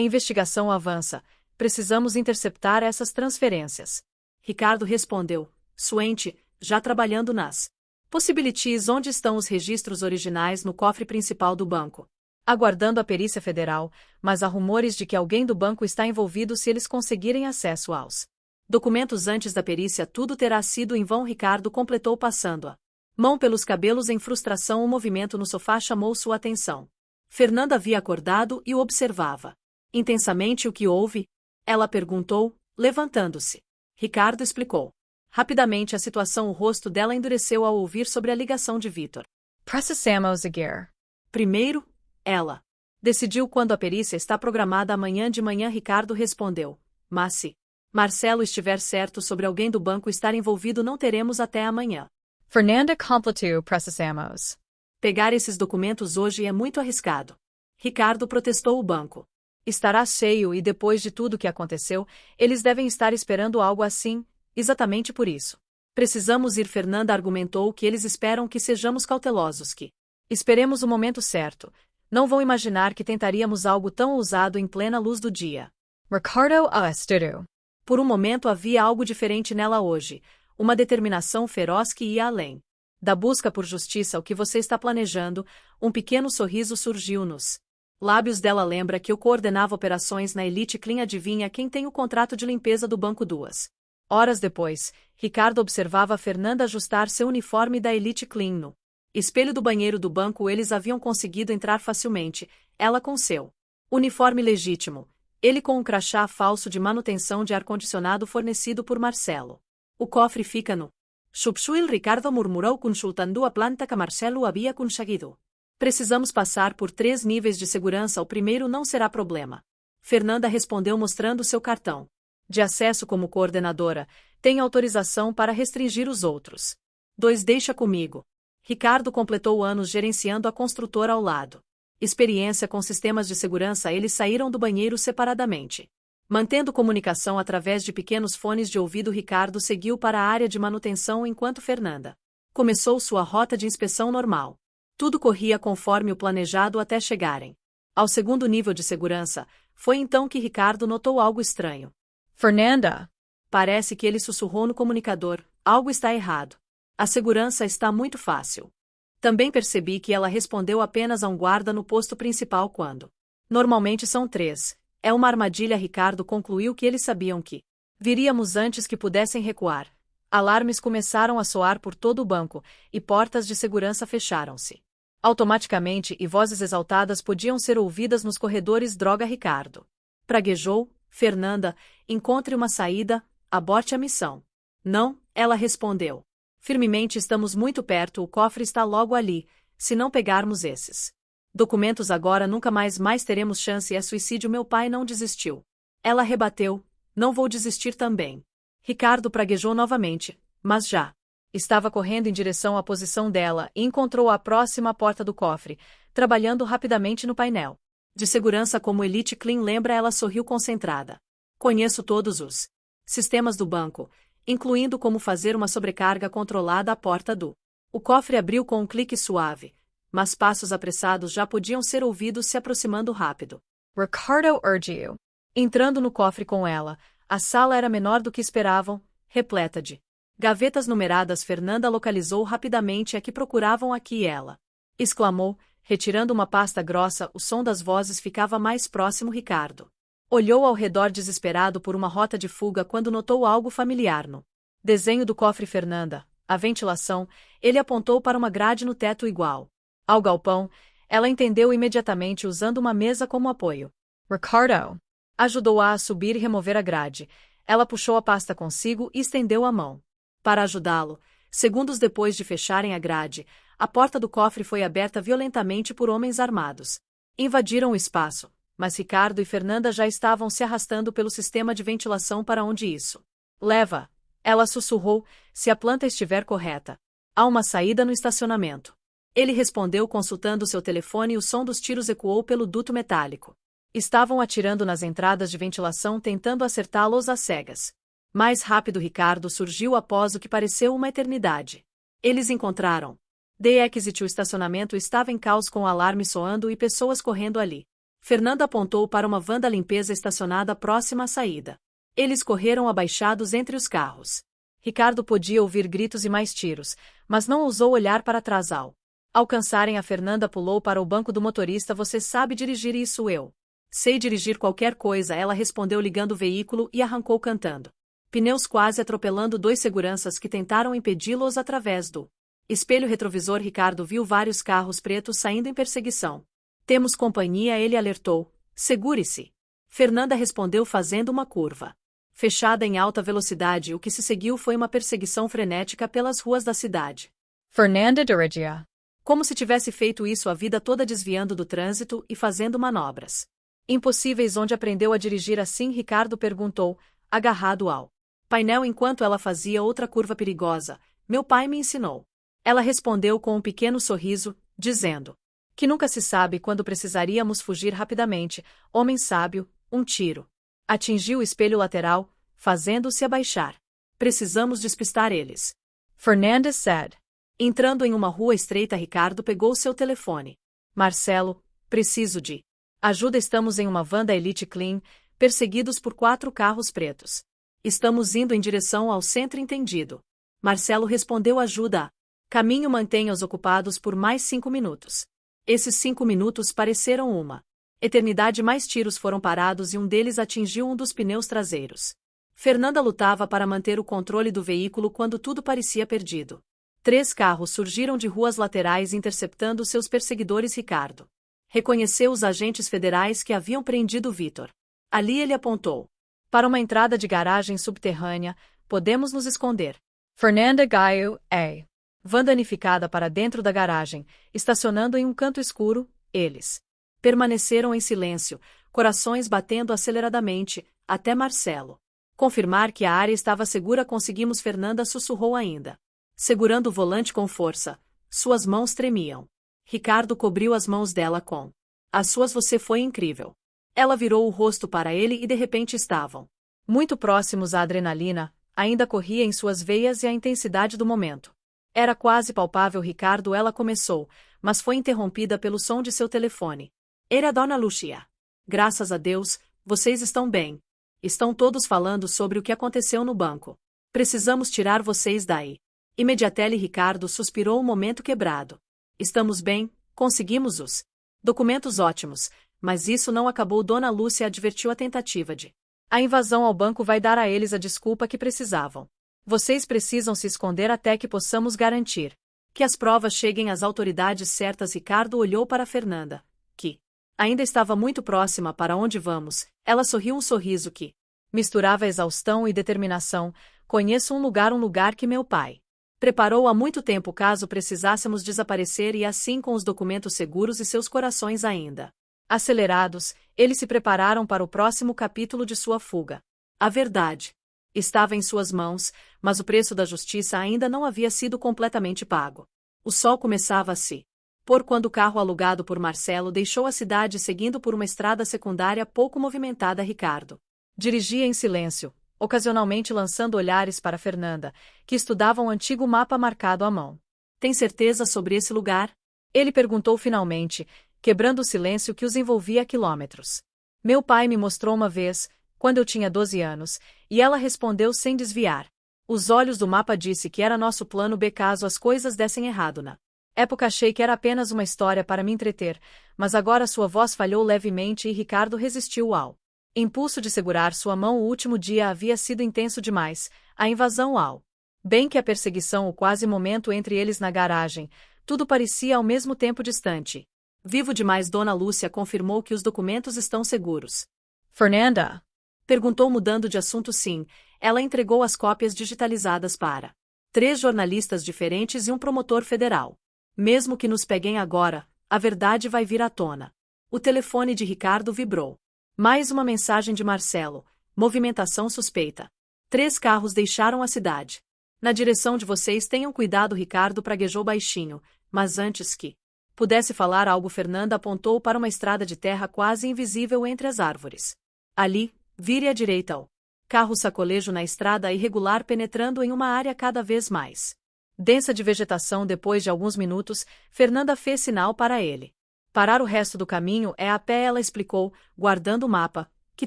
Speaker 1: investigação avança. Precisamos interceptar essas transferências. Ricardo respondeu, suente, já trabalhando nas possibilities. Onde estão os registros originais? No cofre principal do banco. Aguardando a perícia federal, mas há rumores de que alguém do banco está envolvido. Se eles conseguirem acesso aos documentos antes da perícia, tudo terá sido em vão. Ricardo completou, passando a mão pelos cabelos em frustração. O movimento no sofá chamou sua atenção. Fernanda havia acordado e o observava intensamente. O que houve? Ela perguntou, levantando-se. Ricardo explicou rapidamente a situação. O rosto dela endureceu ao ouvir sobre a ligação de Vitor.
Speaker 2: Precisamos agir.
Speaker 1: Primeiro, ela decidiu quando a perícia está programada amanhã de manhã. Ricardo respondeu, mas se Marcelo estiver certo sobre alguém do banco estar envolvido, não teremos até amanhã.
Speaker 2: Fernanda completou. Precisamos
Speaker 1: pegar esses documentos hoje. É muito arriscado. Ricardo protestou. O banco estará cheio e depois de tudo que aconteceu, eles devem estar esperando algo assim. Exatamente por isso precisamos ir. Fernanda argumentou que eles esperam que sejamos cautelosos, que esperemos o momento certo. Não vão imaginar que tentaríamos algo tão ousado em plena luz do dia.
Speaker 2: Ricardo estudo.
Speaker 1: Por um momento havia algo diferente nela hoje, uma determinação feroz que ia além da busca por justiça. O que você está planejando? Um pequeno sorriso surgiu nos lábios dela. Lembra que eu coordenava operações na Elite Clean? Adivinha quem tem o contrato de limpeza do banco? 2 horas depois, Ricardo observava Fernanda ajustar seu uniforme da Elite Clean no espelho do banheiro do banco. Eles haviam conseguido entrar facilmente, ela com seu uniforme legítimo, ele com um crachá falso de manutenção de ar-condicionado fornecido por Marcelo. O cofre fica no subsuelo. Ricardo murmurou, consultando a planta que Marcelo havia conseguido. Precisamos passar por 3 níveis de segurança. O primeiro não será problema. Fernanda respondeu mostrando seu cartão de acesso como coordenadora. Tem autorização para restringir os outros. 2 Deixa comigo. Ricardo completou anos gerenciando a construtora ao lado. Experiência com sistemas de segurança. Eles saíram do banheiro separadamente. Mantendo comunicação através de pequenos fones de ouvido, Ricardo seguiu para a área de manutenção enquanto Fernanda começou sua rota de inspeção normal. Tudo corria conforme o planejado até chegarem ao segundo nível de segurança. Foi então que Ricardo notou algo estranho.
Speaker 2: Fernanda!
Speaker 1: Parece que ele sussurrou no comunicador. Algo está errado. A segurança está muito fácil. Também percebi que ela respondeu apenas a um guarda no posto principal quando normalmente são 3. É uma armadilha. Ricardo concluiu que eles sabiam que viríamos antes que pudessem recuar. Alarmes começaram a soar por todo o banco, e portas de segurança fecharam-se automaticamente, e vozes exaltadas podiam ser ouvidas nos corredores. Droga! Ricardo praguejou. Fernanda, encontre uma saída, aborte a missão. Não, ela respondeu.
Speaker 2: Firmemente estamos muito perto, o cofre está logo ali, se não pegarmos esses documentos agora nunca mais teremos chance, é suicídio, meu pai não desistiu. Ela rebateu, não vou desistir também. Ricardo praguejou novamente, mas já estava correndo em direção à posição dela e encontrou a próxima porta do cofre, trabalhando rapidamente no painel de segurança como Elite Clean. Lembra, ela sorriu concentrada. Conheço todos os sistemas do banco, incluindo como fazer uma sobrecarga controlada à porta do. O cofre abriu com um clique suave, mas passos apressados já podiam ser ouvidos se aproximando rápido.
Speaker 1: Ricardo urge you.
Speaker 2: Entrando no cofre com ela, a sala era menor do que esperavam, repleta de gavetas numeradas. Fernanda localizou rapidamente a que procuravam. Aqui, ela exclamou, retirando uma pasta grossa. O som das vozes ficava mais próximo. Ricardo olhou ao redor desesperado por uma rota de fuga quando notou algo familiar no desenho do cofre. Fernanda, a ventilação. Ele apontou para uma grade no teto igual ao galpão. Ela entendeu imediatamente, usando uma mesa como apoio.
Speaker 1: Ricardo
Speaker 2: ajudou-a a subir e remover a grade. Ela puxou a pasta consigo e estendeu a mão para ajudá-lo. Segundos depois de fecharem a grade, a porta do cofre foi aberta violentamente por homens armados. Invadiram o espaço, mas Ricardo e Fernanda já estavam se arrastando pelo sistema de ventilação para onde isso leva. Ela sussurrou, se a planta estiver correta. Há uma saída no estacionamento. Ele respondeu consultando seu telefone e o som dos tiros ecoou pelo duto metálico. Estavam atirando nas entradas de ventilação, tentando acertá-los às cegas. Mais rápido, Ricardo surgiu após o que pareceu uma eternidade. Eles encontraram The Exit. O estacionamento estava em caos, com o alarme soando e pessoas correndo ali. Fernanda apontou para uma van da limpeza estacionada próxima à saída. Eles correram abaixados entre os carros. Ricardo podia ouvir gritos e mais tiros, mas não ousou olhar para trás. Ao alcançarem a Fernanda, pulou para o banco do motorista. Você sabe dirigir isso? Eu sei dirigir qualquer coisa, ela respondeu, ligando o veículo e arrancou cantando pneus, quase atropelando dois seguranças que tentaram impedi-los através do espelho retrovisor. Ricardo viu vários carros pretos saindo em perseguição. Temos companhia, ele alertou. Segure-se. Fernanda respondeu, fazendo uma curva fechada em alta velocidade. O que se seguiu foi uma perseguição frenética pelas ruas da cidade.
Speaker 1: Fernanda dirigia
Speaker 2: como se tivesse feito isso a vida toda, desviando do trânsito e fazendo manobras impossíveis. Onde aprendeu a dirigir assim? Ricardo perguntou, agarrado ao painel enquanto ela fazia outra curva perigosa. Meu pai me ensinou. Ela respondeu com um pequeno sorriso, dizendo que nunca se sabe quando precisaríamos fugir rapidamente. Homem sábio, um tiro atingiu o espelho lateral, fazendo-se abaixar. Precisamos despistar eles.
Speaker 1: Fernanda said.
Speaker 2: Entrando em uma rua estreita, Ricardo pegou seu telefone. Marcelo, preciso de ajuda. Estamos em uma van da Elite Clean, perseguidos por 4 carros pretos. Estamos indo em direção ao centro. Entendido. Marcelo respondeu, ajuda. Caminho, mantenha-os ocupados por mais 5 minutos. Esses 5 minutos pareceram uma eternidade. Mais tiros foram parados e um deles atingiu um dos pneus traseiros. Fernanda lutava para manter o controle do veículo quando tudo parecia perdido. 3 carros surgiram de ruas laterais interceptando seus perseguidores. Ricardo reconheceu os agentes federais que haviam prendido Vitor. Ali ele apontou para uma entrada de garagem subterrânea. Podemos nos esconder.
Speaker 1: Fernanda Gaio a
Speaker 2: van danificada para dentro da garagem, estacionando em um canto escuro. Eles permaneceram em silêncio, corações batendo aceleradamente, até Marcelo confirmar que a área estava segura. Conseguimos, Fernanda sussurrou ainda, segurando o volante com força. Suas mãos tremiam. Ricardo cobriu as mãos dela com as suas. Você foi incrível. Ela virou o rosto para ele e de repente estavam muito próximos. A adrenalina ainda corria em suas veias e a intensidade do momento era quase palpável. Ricardo, ela começou, mas foi interrompida pelo som de seu telefone. Era a Dona Lucia. Graças a Deus, vocês estão bem. Estão todos falando sobre o que aconteceu no banco. Precisamos tirar vocês daí. Imediately. Ricardo suspirou, um momento quebrado. Estamos bem, conseguimos os documentos ótimos, mas isso não acabou. Dona Lúcia advertiu, a tentativa de a invasão ao banco vai dar a eles a desculpa que precisavam. Vocês precisam se esconder até que possamos garantir que as provas cheguem às autoridades certas. Ricardo olhou para Fernanda, que ainda estava muito próxima. Para onde vamos? Ela sorriu, um sorriso que misturava exaustão e determinação. Conheço um lugar que meu pai Preparou há muito tempo caso precisássemos desaparecer e assim com os documentos seguros e seus corações ainda acelerados, eles se prepararam para o próximo capítulo de sua fuga. A verdade estava em suas mãos, mas o preço da justiça ainda não havia sido completamente pago. O sol começava a se pôr quando o carro alugado por Marcelo deixou a cidade seguindo por uma estrada secundária pouco movimentada. Ricardo dirigia em silêncio, ocasionalmente lançando olhares para Fernanda, que estudava um antigo mapa marcado à mão. Tem certeza sobre esse lugar? Ele perguntou finalmente, quebrando o silêncio que os envolvia há quilômetros. Meu pai me mostrou uma vez, quando eu tinha 12 anos, e ela respondeu sem desviar. Os olhos do mapa disse que era nosso plano B caso as coisas dessem errado na época. Achei que era apenas uma história para me entreter, mas agora sua voz falhou levemente e Ricardo resistiu ao impulso de segurar sua mão. O último dia havia sido intenso demais, a invasão ao bem que a perseguição, o quase momento entre eles na garagem, tudo parecia ao mesmo tempo distante. Vivo demais. Dona Lúcia confirmou que os documentos estão seguros.
Speaker 1: Fernanda?
Speaker 2: Perguntou mudando de assunto. Sim, ela entregou as cópias digitalizadas para 3 jornalistas diferentes e um promotor federal. Mesmo que nos peguem agora, a verdade vai vir à tona. O telefone de Ricardo vibrou. Mais uma mensagem de Marcelo. Movimentação suspeita. 3 carros deixaram a cidade. Na direção de vocês. Tenham cuidado. Ricardo praguejou baixinho, mas antes que pudesse falar algo, Fernanda apontou para uma estrada de terra quase invisível entre as árvores. Ali, vire à direita. O carro sacolejo na estrada irregular penetrando em uma área cada vez mais densa de vegetação. Depois de alguns minutos, Fernanda fez sinal para ele parar. O resto do caminho é a pé, ela explicou, guardando o mapa, que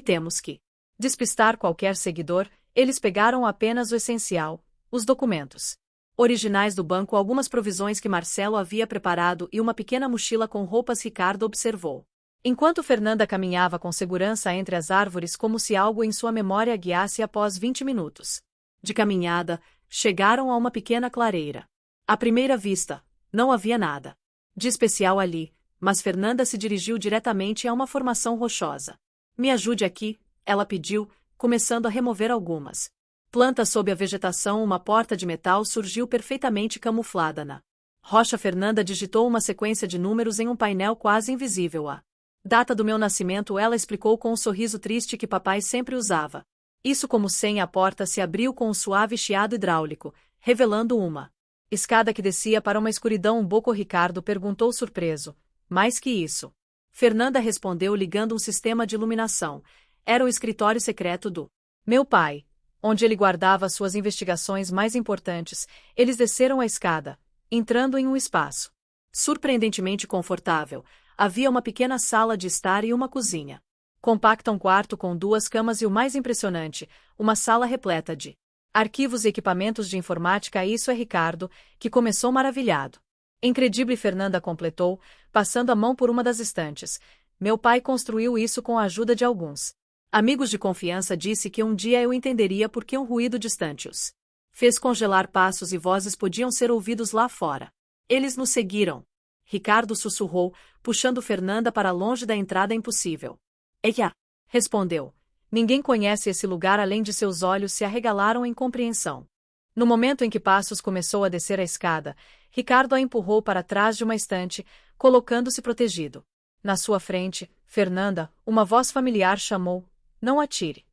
Speaker 2: temos que despistar qualquer seguidor. Eles pegaram apenas o essencial, os documentos originais do banco, algumas provisões que Marcelo havia preparado e uma pequena mochila com roupas. Ricardo observou enquanto Fernanda caminhava com segurança entre as árvores, como se algo em sua memória a guiasse. Após 20 minutos de caminhada, chegaram a uma pequena clareira. À primeira vista, não havia nada de especial ali, mas Fernanda se dirigiu diretamente a uma formação rochosa. Me ajude aqui, ela pediu, começando a remover algumas plantas sob a vegetação. Uma porta de metal surgiu perfeitamente camuflada na rocha. Fernanda digitou uma sequência de números em um painel quase invisível. A data do meu nascimento, ela explicou com um sorriso triste que papai sempre usava. Isso como senha. A porta se abriu com um suave chiado hidráulico, revelando uma escada que descia para uma escuridão. Um boco. Ricardo perguntou surpreso. Mais que isso? Fernanda respondeu, ligando um sistema de iluminação. Era o escritório secreto do meu pai, onde ele guardava suas investigações mais importantes. Eles desceram a escada, entrando em um espaço surpreendentemente confortável. Havia uma pequena sala de estar e uma cozinha compacta, um quarto com 2 camas e, o mais impressionante, uma sala repleta de arquivos e equipamentos de informática. Isso é Ricardo, que começou maravilhado. Incredível, Fernanda completou, passando a mão por uma das estantes. Meu pai construiu isso com a ajuda de alguns amigos de confiança. Disse que um dia eu entenderia por que um ruído distante os fez congelar. Passos e vozes podiam ser ouvidos lá fora. Eles nos seguiram. Ricardo sussurrou, puxando Fernanda para longe da entrada. Impossível. Eia! Respondeu. Ninguém conhece esse lugar. Além de seus olhos se arregalaram em compreensão. No momento em que Passos começou a descer a escada, Ricardo a empurrou para trás de uma estante, colocando-se protegido. Na sua frente, Fernanda, uma voz familiar chamou. Não atire.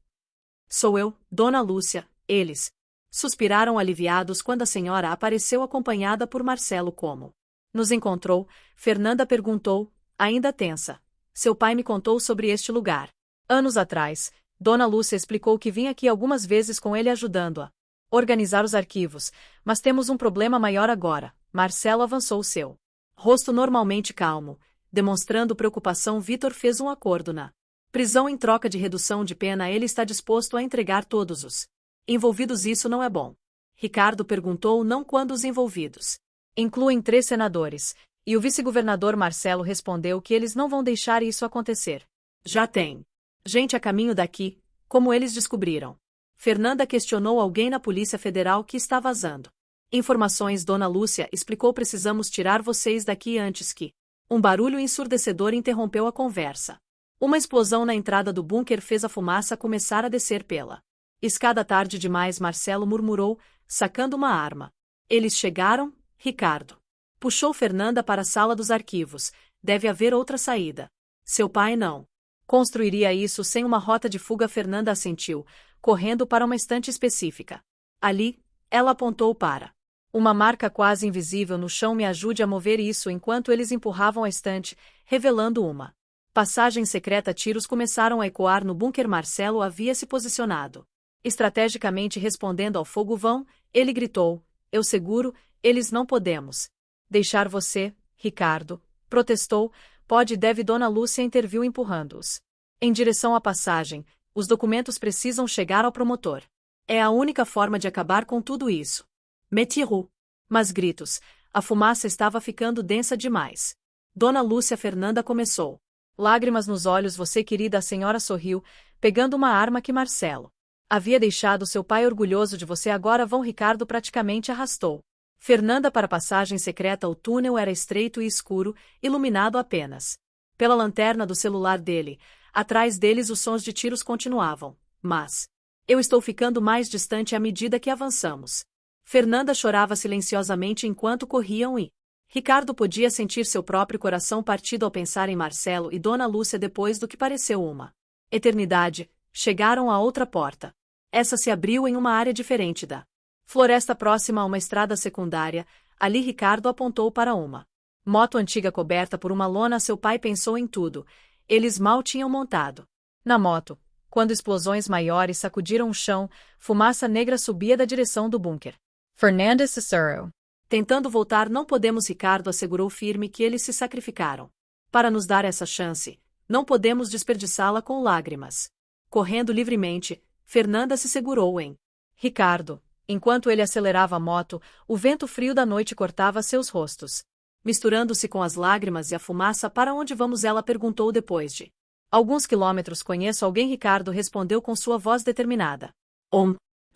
Speaker 2: Sou eu, Dona Lúcia. Eles suspiraram aliviados quando a senhora apareceu acompanhada por Marcelo. Como nos encontrou? Fernanda perguntou, ainda tensa. Seu pai me contou sobre este lugar. Anos atrás, Dona Lúcia explicou que vinha aqui algumas vezes com ele ajudando-a organizar os arquivos, mas temos um problema maior agora. Marcelo avançou seu rosto normalmente calmo, demonstrando preocupação. Vitor fez um acordo na prisão em troca de redução de pena. Ele está disposto a entregar todos os envolvidos. Isso não é bom? Ricardo perguntou. Não, quando os envolvidos incluem 3 senadores, e o vice-governador. Marcelo respondeu que eles não vão deixar isso acontecer. Já tem gente a caminho daqui, como eles descobriram? Fernanda questionou. Alguém na Polícia Federal que está vazando informações. Dona Lúcia explicou. Precisamos tirar vocês daqui antes que um barulho ensurdecedor interrompeu a conversa. Uma explosão na entrada do bunker fez a fumaça começar a descer pela escada. Tarde demais, Marcelo murmurou, sacando uma arma. Eles chegaram, Ricardo. Puxou Fernanda para a sala dos arquivos. Deve haver outra saída. Seu pai não construiria isso sem uma rota de fuga. Fernanda assentiu, correndo para uma estante específica. Ali, ela apontou para uma marca quase invisível no chão. Me ajude a mover isso. Enquanto eles empurravam a estante, revelando uma passagem secreta. Tiros começaram a ecoar no bunker. Marcelo havia se posicionado estrategicamente, respondendo ao fogo vão. Ele gritou: eu seguro, eles não podemos deixar você, Ricardo, protestou. Pode e deve. Dona Lúcia interviu, empurrando-os em direção à passagem. Os documentos precisam chegar ao promotor. É a única forma de acabar com tudo isso. Metiru. Mas gritos. A fumaça estava ficando densa demais. Dona Lúcia. Fernanda começou. Lágrimas nos olhos. Você, querida. A senhora sorriu, pegando uma arma que Marcelo havia deixado seu pai orgulhoso de você. Agora vão. Ricardo praticamente arrastou Fernanda para a passagem secreta. O túnel era estreito e escuro, iluminado apenas pela lanterna do celular dele. Atrás deles os sons de tiros continuavam. Mas eu estou ficando mais distante à medida que avançamos. Fernanda chorava silenciosamente enquanto corriam e Ricardo podia sentir seu próprio coração partido ao pensar em Marcelo e Dona Lúcia. Depois do que pareceu uma eternidade, chegaram a outra porta. Essa se abriu em uma área diferente da floresta, próxima a uma estrada secundária. Ali Ricardo apontou para uma moto antiga coberta por uma lona. Seu pai pensou em tudo. Eles mal tinham montado na moto quando explosões maiores sacudiram o chão. Fumaça negra subia da direção do bunker.
Speaker 1: Fernanda Cicero.
Speaker 2: Tentando voltar. Não podemos. Ricardo assegurou firme que eles se sacrificaram para nos dar essa chance. Não podemos desperdiçá-la com lágrimas. Correndo livremente, Fernanda se segurou em Ricardo. Enquanto ele acelerava a moto, o vento frio da noite cortava seus rostos, misturando-se com as lágrimas e a fumaça. Para onde vamos? Ela perguntou depois de alguns quilômetros. Conheço alguém. Ricardo respondeu com sua voz determinada.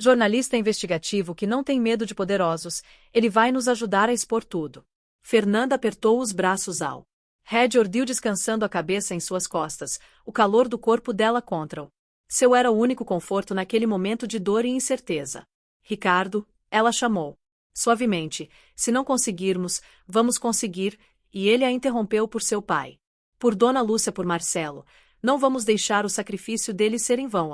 Speaker 2: Jornalista investigativo que não tem medo de poderosos. Ele vai nos ajudar a expor tudo. Fernanda apertou os braços ao Red Ordil, descansando a cabeça em suas costas, o calor do corpo dela contra o seu era o único conforto naquele momento de dor e incerteza. Ricardo, ela chamou suavemente, se não conseguirmos, vamos conseguir, e ele a interrompeu. Por seu pai, por Dona Lúcia, por Marcelo, não vamos deixar o sacrifício deles ser em vão.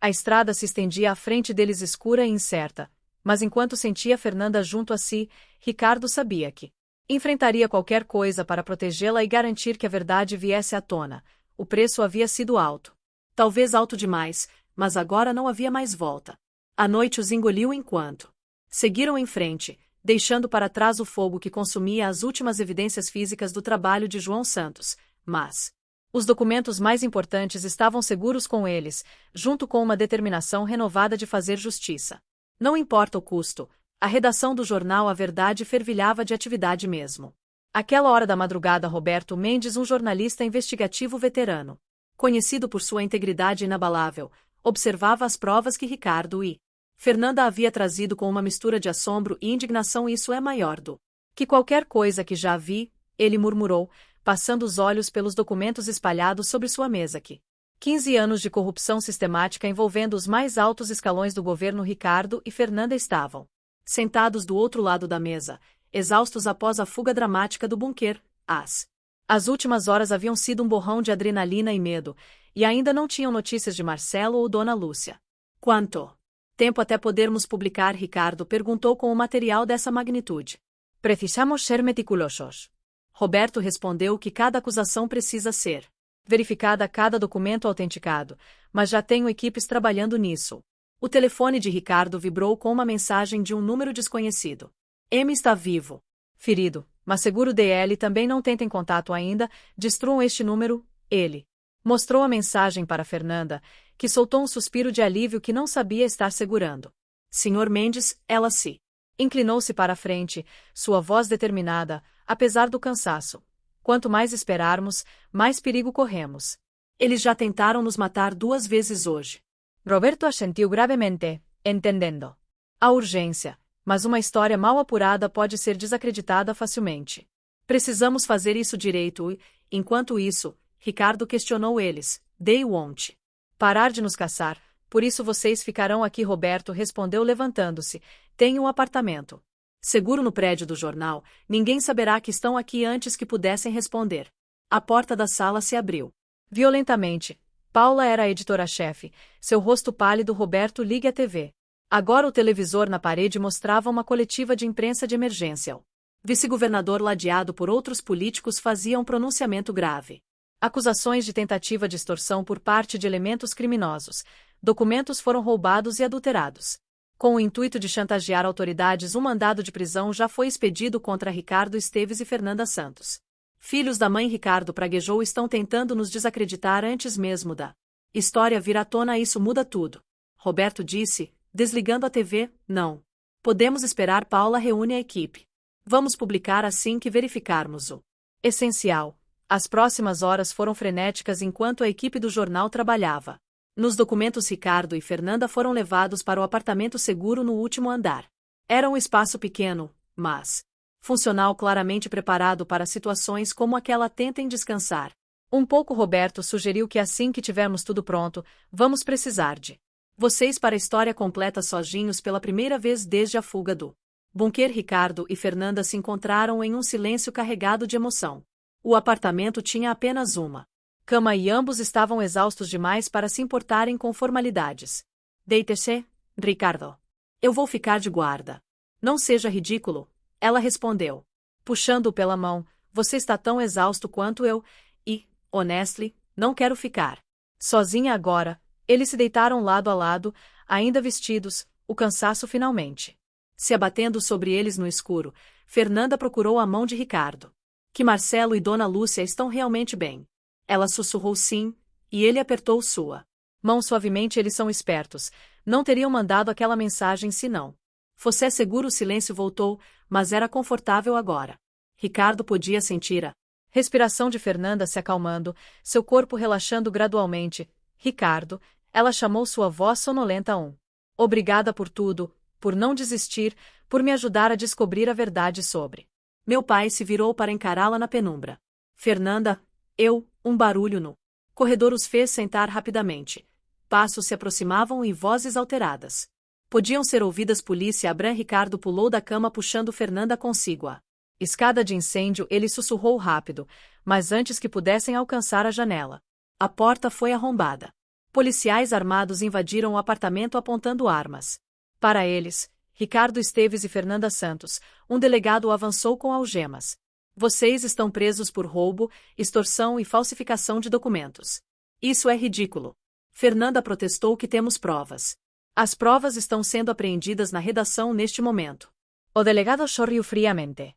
Speaker 2: A estrada se estendia à frente deles, escura e incerta, mas enquanto sentia Fernanda junto a si, Ricardo sabia que enfrentaria qualquer coisa para protegê-la e garantir que a verdade viesse à tona. O preço havia sido alto. Talvez alto demais, mas agora não havia mais volta. A noite os engoliu enquanto seguiram em frente, deixando para trás o fogo que consumia as últimas evidências físicas do trabalho de João Santos. Mas os documentos mais importantes estavam seguros com eles, junto com uma determinação renovada de fazer justiça. Não importa o custo, a redação do jornal A Verdade fervilhava de atividade mesmo. Aquela hora da madrugada, Roberto Mendes, um jornalista investigativo veterano, conhecido por sua integridade inabalável, observava as provas que Ricardo e Fernanda havia trazido com uma mistura de assombro e indignação. Isso é maior do que qualquer coisa que já vi, ele murmurou, passando os olhos pelos documentos espalhados sobre sua mesa. 15 anos de corrupção sistemática envolvendo os mais altos escalões do governo. Ricardo e Fernanda estavam sentados do outro lado da mesa, exaustos após a fuga dramática do bunker. As últimas horas haviam sido um borrão de adrenalina e medo, e ainda não tinham notícias de Marcelo ou Dona Lúcia. Quanto tempo até podermos publicar? Ricardo perguntou com um material dessa magnitude. Precisamos ser meticulosos. Roberto respondeu que cada acusação precisa ser verificada, cada documento autenticado, mas já tenho equipes trabalhando nisso. O telefone de Ricardo vibrou com uma mensagem de um número desconhecido. M está vivo. Ferido, mas seguro. DL também não tentem contato ainda, destruam este número. Ele mostrou a mensagem para Fernanda, que soltou um suspiro de alívio que não sabia estar segurando. Senhor Mendes, ela se inclinou-se para a frente, sua voz determinada, apesar do cansaço. Quanto mais esperarmos, mais perigo corremos. Eles já tentaram nos matar 2 vezes hoje. Roberto assentiu gravemente, entendendo a urgência, mas uma história mal apurada pode ser desacreditada facilmente. Precisamos fazer isso direito e, enquanto isso, Ricardo questionou eles. They won't parar de nos caçar, por isso vocês ficarão aqui. Roberto respondeu levantando-se. Tenho um apartamento Seguro no prédio do jornal, ninguém saberá que estão aqui antes que pudessem responder. A porta da sala se abriu.
Speaker 1: Violentamente. Paula era a editora-chefe, seu rosto pálido. Roberto, ligue a TV. Agora o televisor na parede mostrava uma coletiva de imprensa de emergência.
Speaker 2: Vice-governador ladeado por outros políticos fazia um pronunciamento grave.
Speaker 1: Acusações de tentativa de extorsão por parte de elementos criminosos. Documentos foram roubados e adulterados. Com o intuito de chantagear autoridades, um mandado de prisão já foi expedido contra Ricardo Esteves e Fernanda Santos. Filhos da mãe Ricardo praguejou estão tentando nos desacreditar antes mesmo da história vir à tona. Isso muda tudo. Roberto disse, desligando a TV, não. Podemos esperar. Paula reúne a equipe. Vamos publicar assim que verificarmos o essencial. As próximas horas foram frenéticas enquanto a equipe do jornal trabalhava. Nos documentos, Ricardo e Fernanda foram levados para o apartamento seguro no último andar. Era um espaço pequeno, mas funcional, claramente preparado para situações como aquela. Tentem descansar um pouco. Roberto sugeriu que assim que tivermos tudo pronto, vamos precisar de vocês para a história completa sozinhos pela primeira vez desde a fuga do bunker. Ricardo e Fernanda se encontraram em um silêncio carregado de emoção. O apartamento tinha apenas uma cama e ambos estavam exaustos demais para se importarem com formalidades. Deite-se, Ricardo. Eu vou ficar de guarda. Não seja ridículo, ela respondeu, puxando-o pela mão. Você está tão exausto quanto eu, e, honestly, não quero ficar sozinha agora. Eles se deitaram lado a lado, ainda vestidos, o cansaço finalmente se abatendo sobre eles no escuro. Fernanda procurou a mão de Ricardo. Que Marcelo e Dona Lúcia estão realmente bem. Ela sussurrou sim, e ele apertou sua mão suavemente. Eles são espertos. Não teriam mandado aquela mensagem se não fosse seguro. O silêncio voltou, mas era confortável agora. Ricardo podia sentir a respiração de Fernanda se acalmando, seu corpo relaxando gradualmente. Ricardo, ela chamou sua voz sonolenta. Obrigada por tudo, por não desistir, por me ajudar a descobrir a verdade sobre meu pai. Se virou para encará-la na penumbra. Fernanda, um barulho no corredor os fez sentar rapidamente. Passos se aproximavam e vozes alteradas podiam ser ouvidas. Polícia. Abraham. Ricardo pulou da cama puxando Fernanda consigo. A escada de incêndio. Ele sussurrou rápido, mas antes que pudessem alcançar a janela, a porta foi arrombada. Policiais armados invadiram o apartamento apontando armas para eles. Ricardo Esteves e Fernanda Santos. Um delegado avançou com algemas. Vocês estão presos por roubo, extorsão e falsificação de documentos. Isso é ridículo. Fernanda protestou. Que temos provas. As provas estão sendo apreendidas na redação neste momento. O delegado sorriu friamente.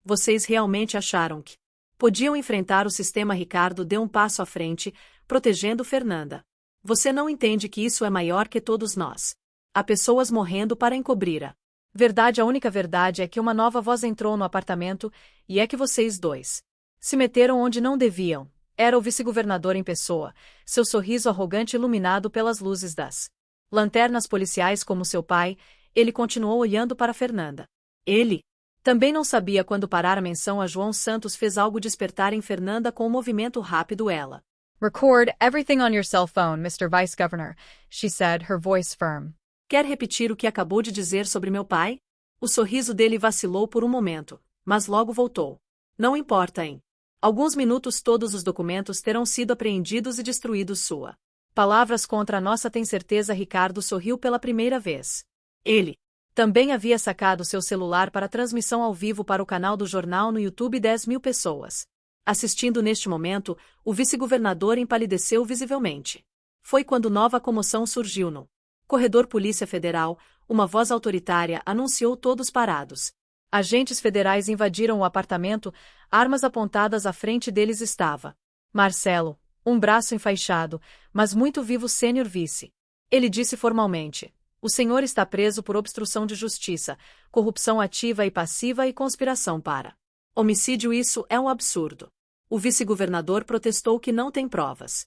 Speaker 1: Vocês realmente acharam que podiam enfrentar o sistema? Ricardo deu um passo à frente, protegendo Fernanda. Você não entende que isso é maior que todos nós. Há pessoas morrendo para encobrir a verdade. A única verdade é que uma nova voz entrou no apartamento, e é que vocês dois se meteram onde não deviam. Era o vice-governador em pessoa, seu sorriso arrogante iluminado pelas luzes das lanternas policiais. Como seu pai, ele continuou olhando para Fernanda. Ele também não sabia quando parar. A menção a João Santos fez algo despertar em Fernanda com um movimento rápido. Ela Record everything on your cell phone, Mr. Vice Governor, she said, her voice firm.
Speaker 2: Quer repetir o que acabou de dizer sobre meu pai? O sorriso dele vacilou por um momento, mas logo voltou. Não importa, em alguns minutos todos os documentos terão sido apreendidos e destruídos. Sua palavras contra a nossa. Tem certeza? Ricardo sorriu pela primeira vez. Ele também havia sacado seu celular para transmissão ao vivo para o canal do jornal no YouTube. 10.000 pessoas assistindo neste momento. O vice-governador empalideceu visivelmente. Foi quando nova comoção surgiu no corredor. Polícia Federal, uma voz autoritária anunciou. Todos parados. Agentes federais invadiram o apartamento, armas apontadas. À frente deles estava Marcelo, um braço enfaixado, mas muito vivo. Sênior vice. Ele disse formalmente: o senhor está preso por obstrução de justiça, corrupção ativa e passiva e conspiração para homicídio. Isso é um absurdo. O vice-governador protestou. Que não tem provas.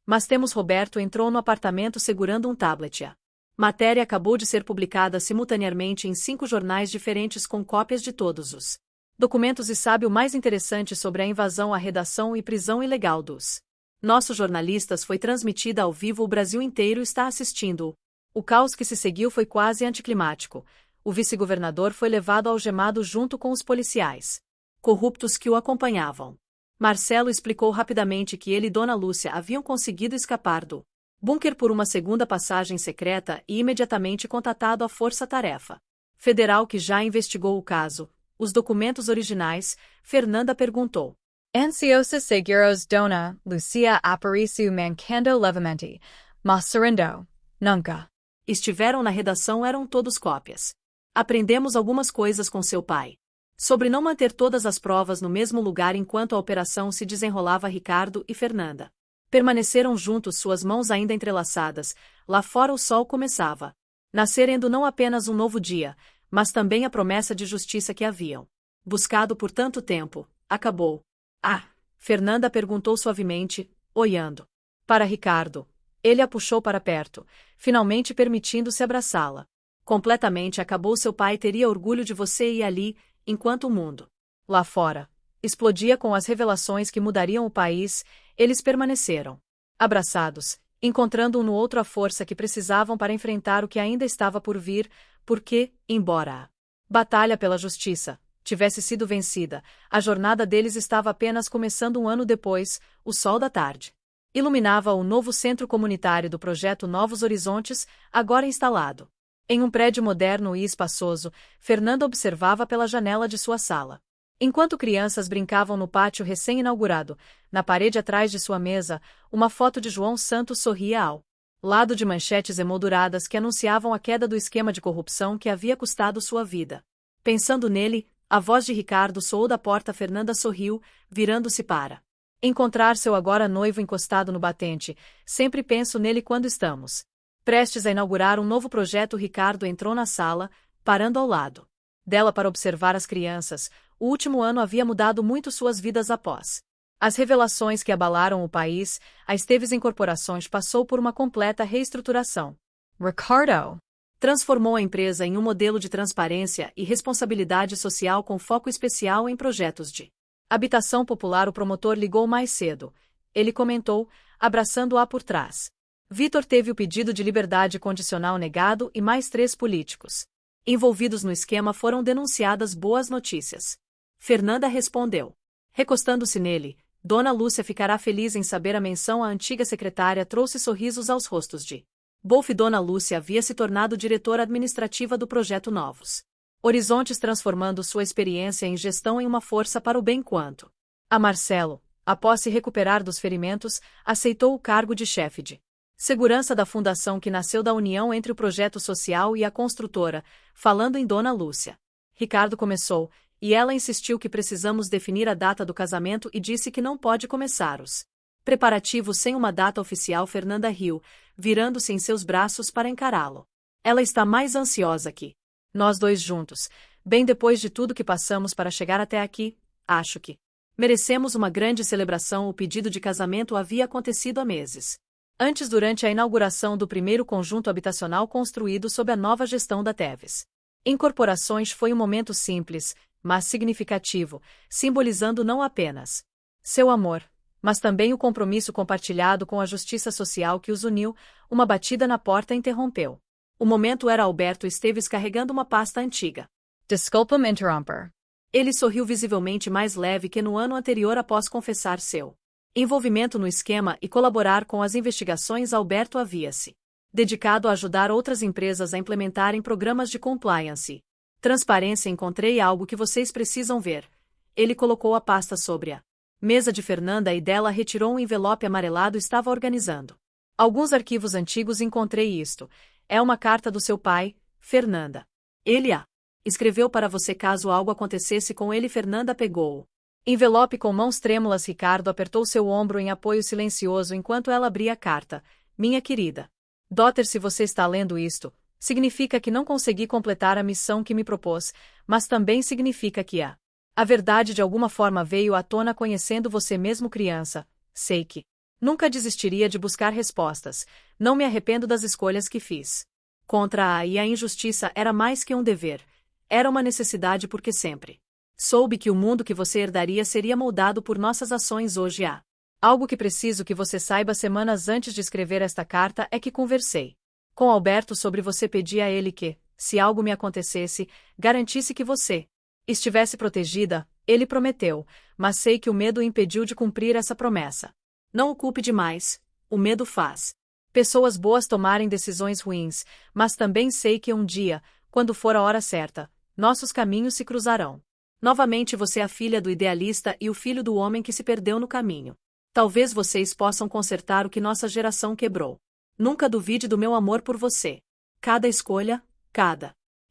Speaker 2: Mas temos. Roberto entrou no apartamento segurando um tablet. A matéria acabou de ser publicada simultaneamente em 5 jornais diferentes com cópias de todos os documentos. E sabe o mais interessante sobre a invasão à redação e prisão ilegal dos nossos jornalistas? Foi transmitida ao vivo. O Brasil inteiro está assistindo. O caos que se seguiu foi quase anticlimático.
Speaker 1: o vice-governador foi levado algemado junto com os policiais corruptos que o acompanhavam. Marcelo explicou rapidamente que ele e Dona Lúcia haviam conseguido escapar do bunker por uma segunda passagem secreta e imediatamente contatado a Força-Tarefa Federal que já investigou o caso. Os documentos originais, Fernanda perguntou.
Speaker 2: Ansiosa seguros Dona Lucia Aparicio mancando levemente, mas serendo, nunca.
Speaker 1: Estiveram na redação, eram todos cópias. Aprendemos algumas coisas com seu pai. Sobre não manter todas as provas no mesmo lugar enquanto a operação se desenrolava. Ricardo e Fernanda permaneceram juntos, suas mãos ainda entrelaçadas. Lá fora o sol começava nascendo não apenas um novo dia, mas também a promessa de justiça que haviam buscado por tanto tempo, acabou. Ah! Fernanda perguntou suavemente, olhando para Ricardo. Ele a puxou para perto, finalmente permitindo-se abraçá-la. Completamente acabou. Seu pai teria orgulho de você e ali, enquanto o mundo lá fora explodia com as revelações que mudariam o país, eles permaneceram abraçados, encontrando um no outro a força que precisavam para enfrentar o que ainda estava por vir, porque, embora a batalha pela justiça tivesse sido vencida, a jornada deles estava apenas começando. Um ano depois, o sol da tarde iluminava o novo centro comunitário do projeto Novos Horizontes, agora instalado em um prédio moderno e espaçoso. Fernanda observava pela janela de sua sala. Enquanto crianças brincavam no pátio recém-inaugurado, na parede atrás de sua mesa, uma foto de João Santos sorria ao lado de manchetes emolduradas que anunciavam a queda do esquema de corrupção que havia custado sua vida. Pensando nele, a voz de Ricardo soou da porta. Fernanda sorriu, virando-se para encontrar seu agora noivo encostado no batente. Sempre penso nele quando estamos prestes a inaugurar um novo projeto. Ricardo entrou na sala, parando ao lado dela para observar as crianças. O último ano havia mudado muito suas vidas após as revelações que abalaram o país. A Esteves Incorporações passou por uma completa reestruturação.
Speaker 2: Ricardo
Speaker 1: Transformou a empresa em um modelo de transparência e responsabilidade social com foco especial em projetos de habitação popular. O promotor ligou mais cedo. Ele comentou, abraçando-a por trás. Vitor teve o pedido de liberdade condicional negado e mais 3 políticos envolvidos no esquema foram denunciadas. Boas notícias. Fernanda respondeu. Recostando-se nele, Dona Lúcia ficará feliz em saber. A menção à antiga secretária trouxe sorrisos aos rostos de Wolf. Dona Lúcia havia se tornado diretora administrativa do projeto Novos Horizontes, transformando sua experiência em gestão em uma força para o bem. Quanto a Marcelo, após se recuperar dos ferimentos, aceitou o cargo de chefe de segurança da fundação que nasceu da união entre o projeto social e a construtora. Falando em Dona Lúcia, Ricardo começou, e ela insistiu que precisamos definir a data do casamento e disse que não pode começar os preparativos sem uma data oficial. Fernanda riu, virando-se em seus braços para encará-lo. Ela está mais ansiosa que nós dois juntos. Bem, depois de tudo que passamos para chegar até aqui, acho que merecemos uma grande celebração. O pedido de casamento havia acontecido há meses antes, durante a inauguração do primeiro conjunto habitacional construído sob a nova gestão da Teves Incorporações. Foi um momento simples, mas significativo, simbolizando não apenas seu amor, mas também o compromisso compartilhado com a justiça social que os uniu. Uma batida na porta interrompeu. O momento era Alberto Esteves carregando uma pasta antiga.
Speaker 2: Desculpa-me interromper.
Speaker 1: Ele sorriu, visivelmente mais leve que no ano anterior após confessar seu envolvimento no esquema e colaborar com as investigações. Alberto havia-se dedicado a ajudar outras empresas a implementarem programas de compliance. Transparência. Encontrei algo que vocês precisam ver. Ele colocou a pasta sobre a mesa de Fernanda e dela retirou um envelope amarelado. Estava organizando alguns arquivos antigos. Encontrei isto. É uma carta do seu pai, Fernanda. Ele a escreveu para você caso algo acontecesse com ele. Fernanda pegou o envelope com mãos trêmulas. Ricardo apertou seu ombro em apoio silencioso enquanto ela abria a carta. Minha querida Daughter, se você está lendo isto, significa que não consegui completar a missão que me propôs, mas também significa que a verdade de alguma forma veio à tona conhecendo você mesmo criança. Sei que nunca desistiria de buscar respostas. Não me arrependo das escolhas que fiz. Contra a injustiça era mais que um dever. Era uma necessidade porque sempre soube que o mundo que você herdaria seria moldado por nossas ações. Hoje há algo que preciso que você saiba. Semanas antes de escrever esta carta é que conversei com Alberto sobre você. Pedi a ele que, Se algo me acontecesse, garantisse que você estivesse protegida, ele prometeu, mas sei que o medo o impediu de cumprir essa promessa. Não o culpe demais, o medo faz pessoas boas tomarem decisões ruins, mas também sei que um dia, quando for a hora certa, nossos caminhos se cruzarão. Novamente você é a filha do idealista e o filho do homem que se perdeu no caminho. Talvez vocês possam consertar o que nossa geração quebrou. Nunca duvide do meu amor por você. Cada escolha,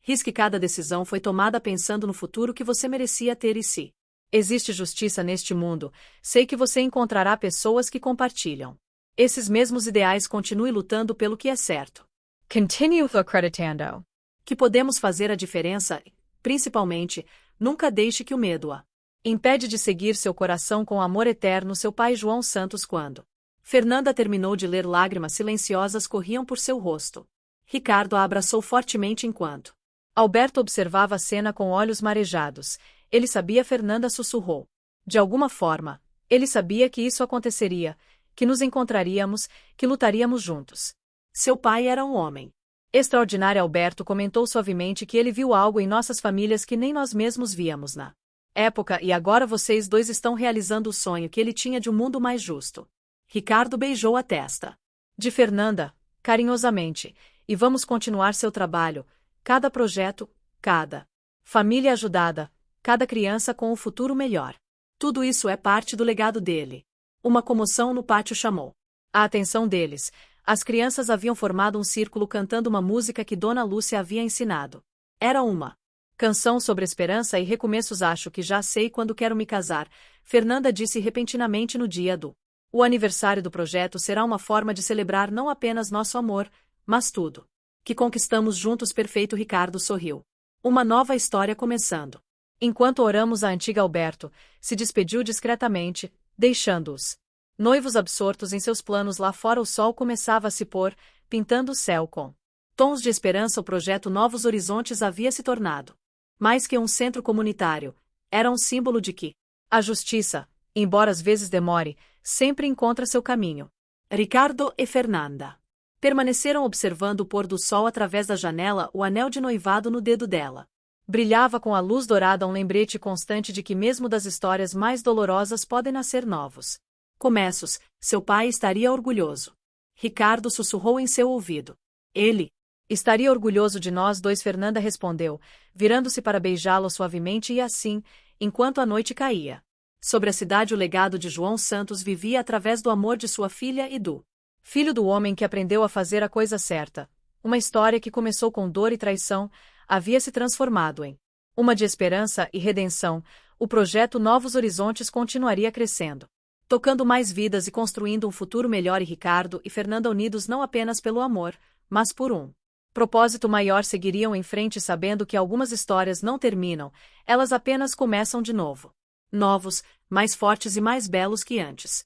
Speaker 1: risque, cada decisão foi tomada pensando no futuro que você merecia ter e se existe justiça neste mundo, sei que você encontrará pessoas que compartilham esses mesmos ideais. Continue lutando pelo que é certo.
Speaker 2: Continue acreditando
Speaker 1: que podemos fazer a diferença e, principalmente, nunca deixe que o medo a impede de seguir seu coração com amor eterno. Seu pai João Santos. Quando Fernanda terminou de ler, lágrimas silenciosas corriam por seu rosto. Ricardo a abraçou fortemente enquanto Alberto observava a cena com olhos marejados. Ele sabia, Fernanda sussurrou. De alguma forma, ele sabia que isso aconteceria, que nos encontraríamos, que lutaríamos juntos. Seu pai era um homem extraordinário. Alberto comentou suavemente que ele viu algo em nossas famílias que nem nós mesmos víamos na época, e agora vocês dois estão realizando o sonho que ele tinha de um mundo mais justo. Ricardo beijou a testa de Fernanda, carinhosamente, e vamos continuar seu trabalho, cada projeto, cada família ajudada, cada criança com um futuro melhor. Tudo isso é parte do legado dele. Uma comoção no pátio chamou a atenção deles. As crianças haviam formado um círculo cantando uma música que Dona Lúcia havia ensinado. Era uma canção sobre esperança e recomeços. Acho que já sei quando quero me casar, Fernanda disse repentinamente. No dia do o aniversário do projeto será uma forma de celebrar não apenas nosso amor, mas tudo que conquistamos juntos. Perfeito, Ricardo sorriu. Uma nova história começando. Enquanto oramos, a antiga Alberto se despediu discretamente, deixando-os noivos absortos em seus planos. Lá fora o sol começava a se pôr, pintando o céu com tons de esperança. O projeto Novos Horizontes havia se tornado mais que um centro comunitário, era um símbolo de que a justiça, embora às vezes demore, sempre encontra seu caminho. Ricardo e Fernanda permaneceram observando o pôr do sol através da janela. O anel de noivado no dedo dela brilhava com a luz dourada, um lembrete constante de que mesmo das histórias mais dolorosas podem nascer novos começos. Seu pai estaria orgulhoso. Ricardo sussurrou em seu ouvido. Ele estaria orgulhoso de nós dois, Fernanda respondeu, virando-se para beijá-lo suavemente. E assim, enquanto a noite caía sobre a cidade, o legado de João Santos vivia através do amor de sua filha e do filho do homem que aprendeu a fazer a coisa certa. Uma história que começou com dor e traição havia se transformado em uma de esperança e redenção. O projeto Novos Horizontes continuaria crescendo, tocando mais vidas e construindo um futuro melhor. E Ricardo e Fernanda, unidos não apenas pelo amor, mas por um propósito maior, seguiriam em frente sabendo que algumas histórias não terminam, elas apenas começam de novo. Novos, mais fortes e mais belos que antes.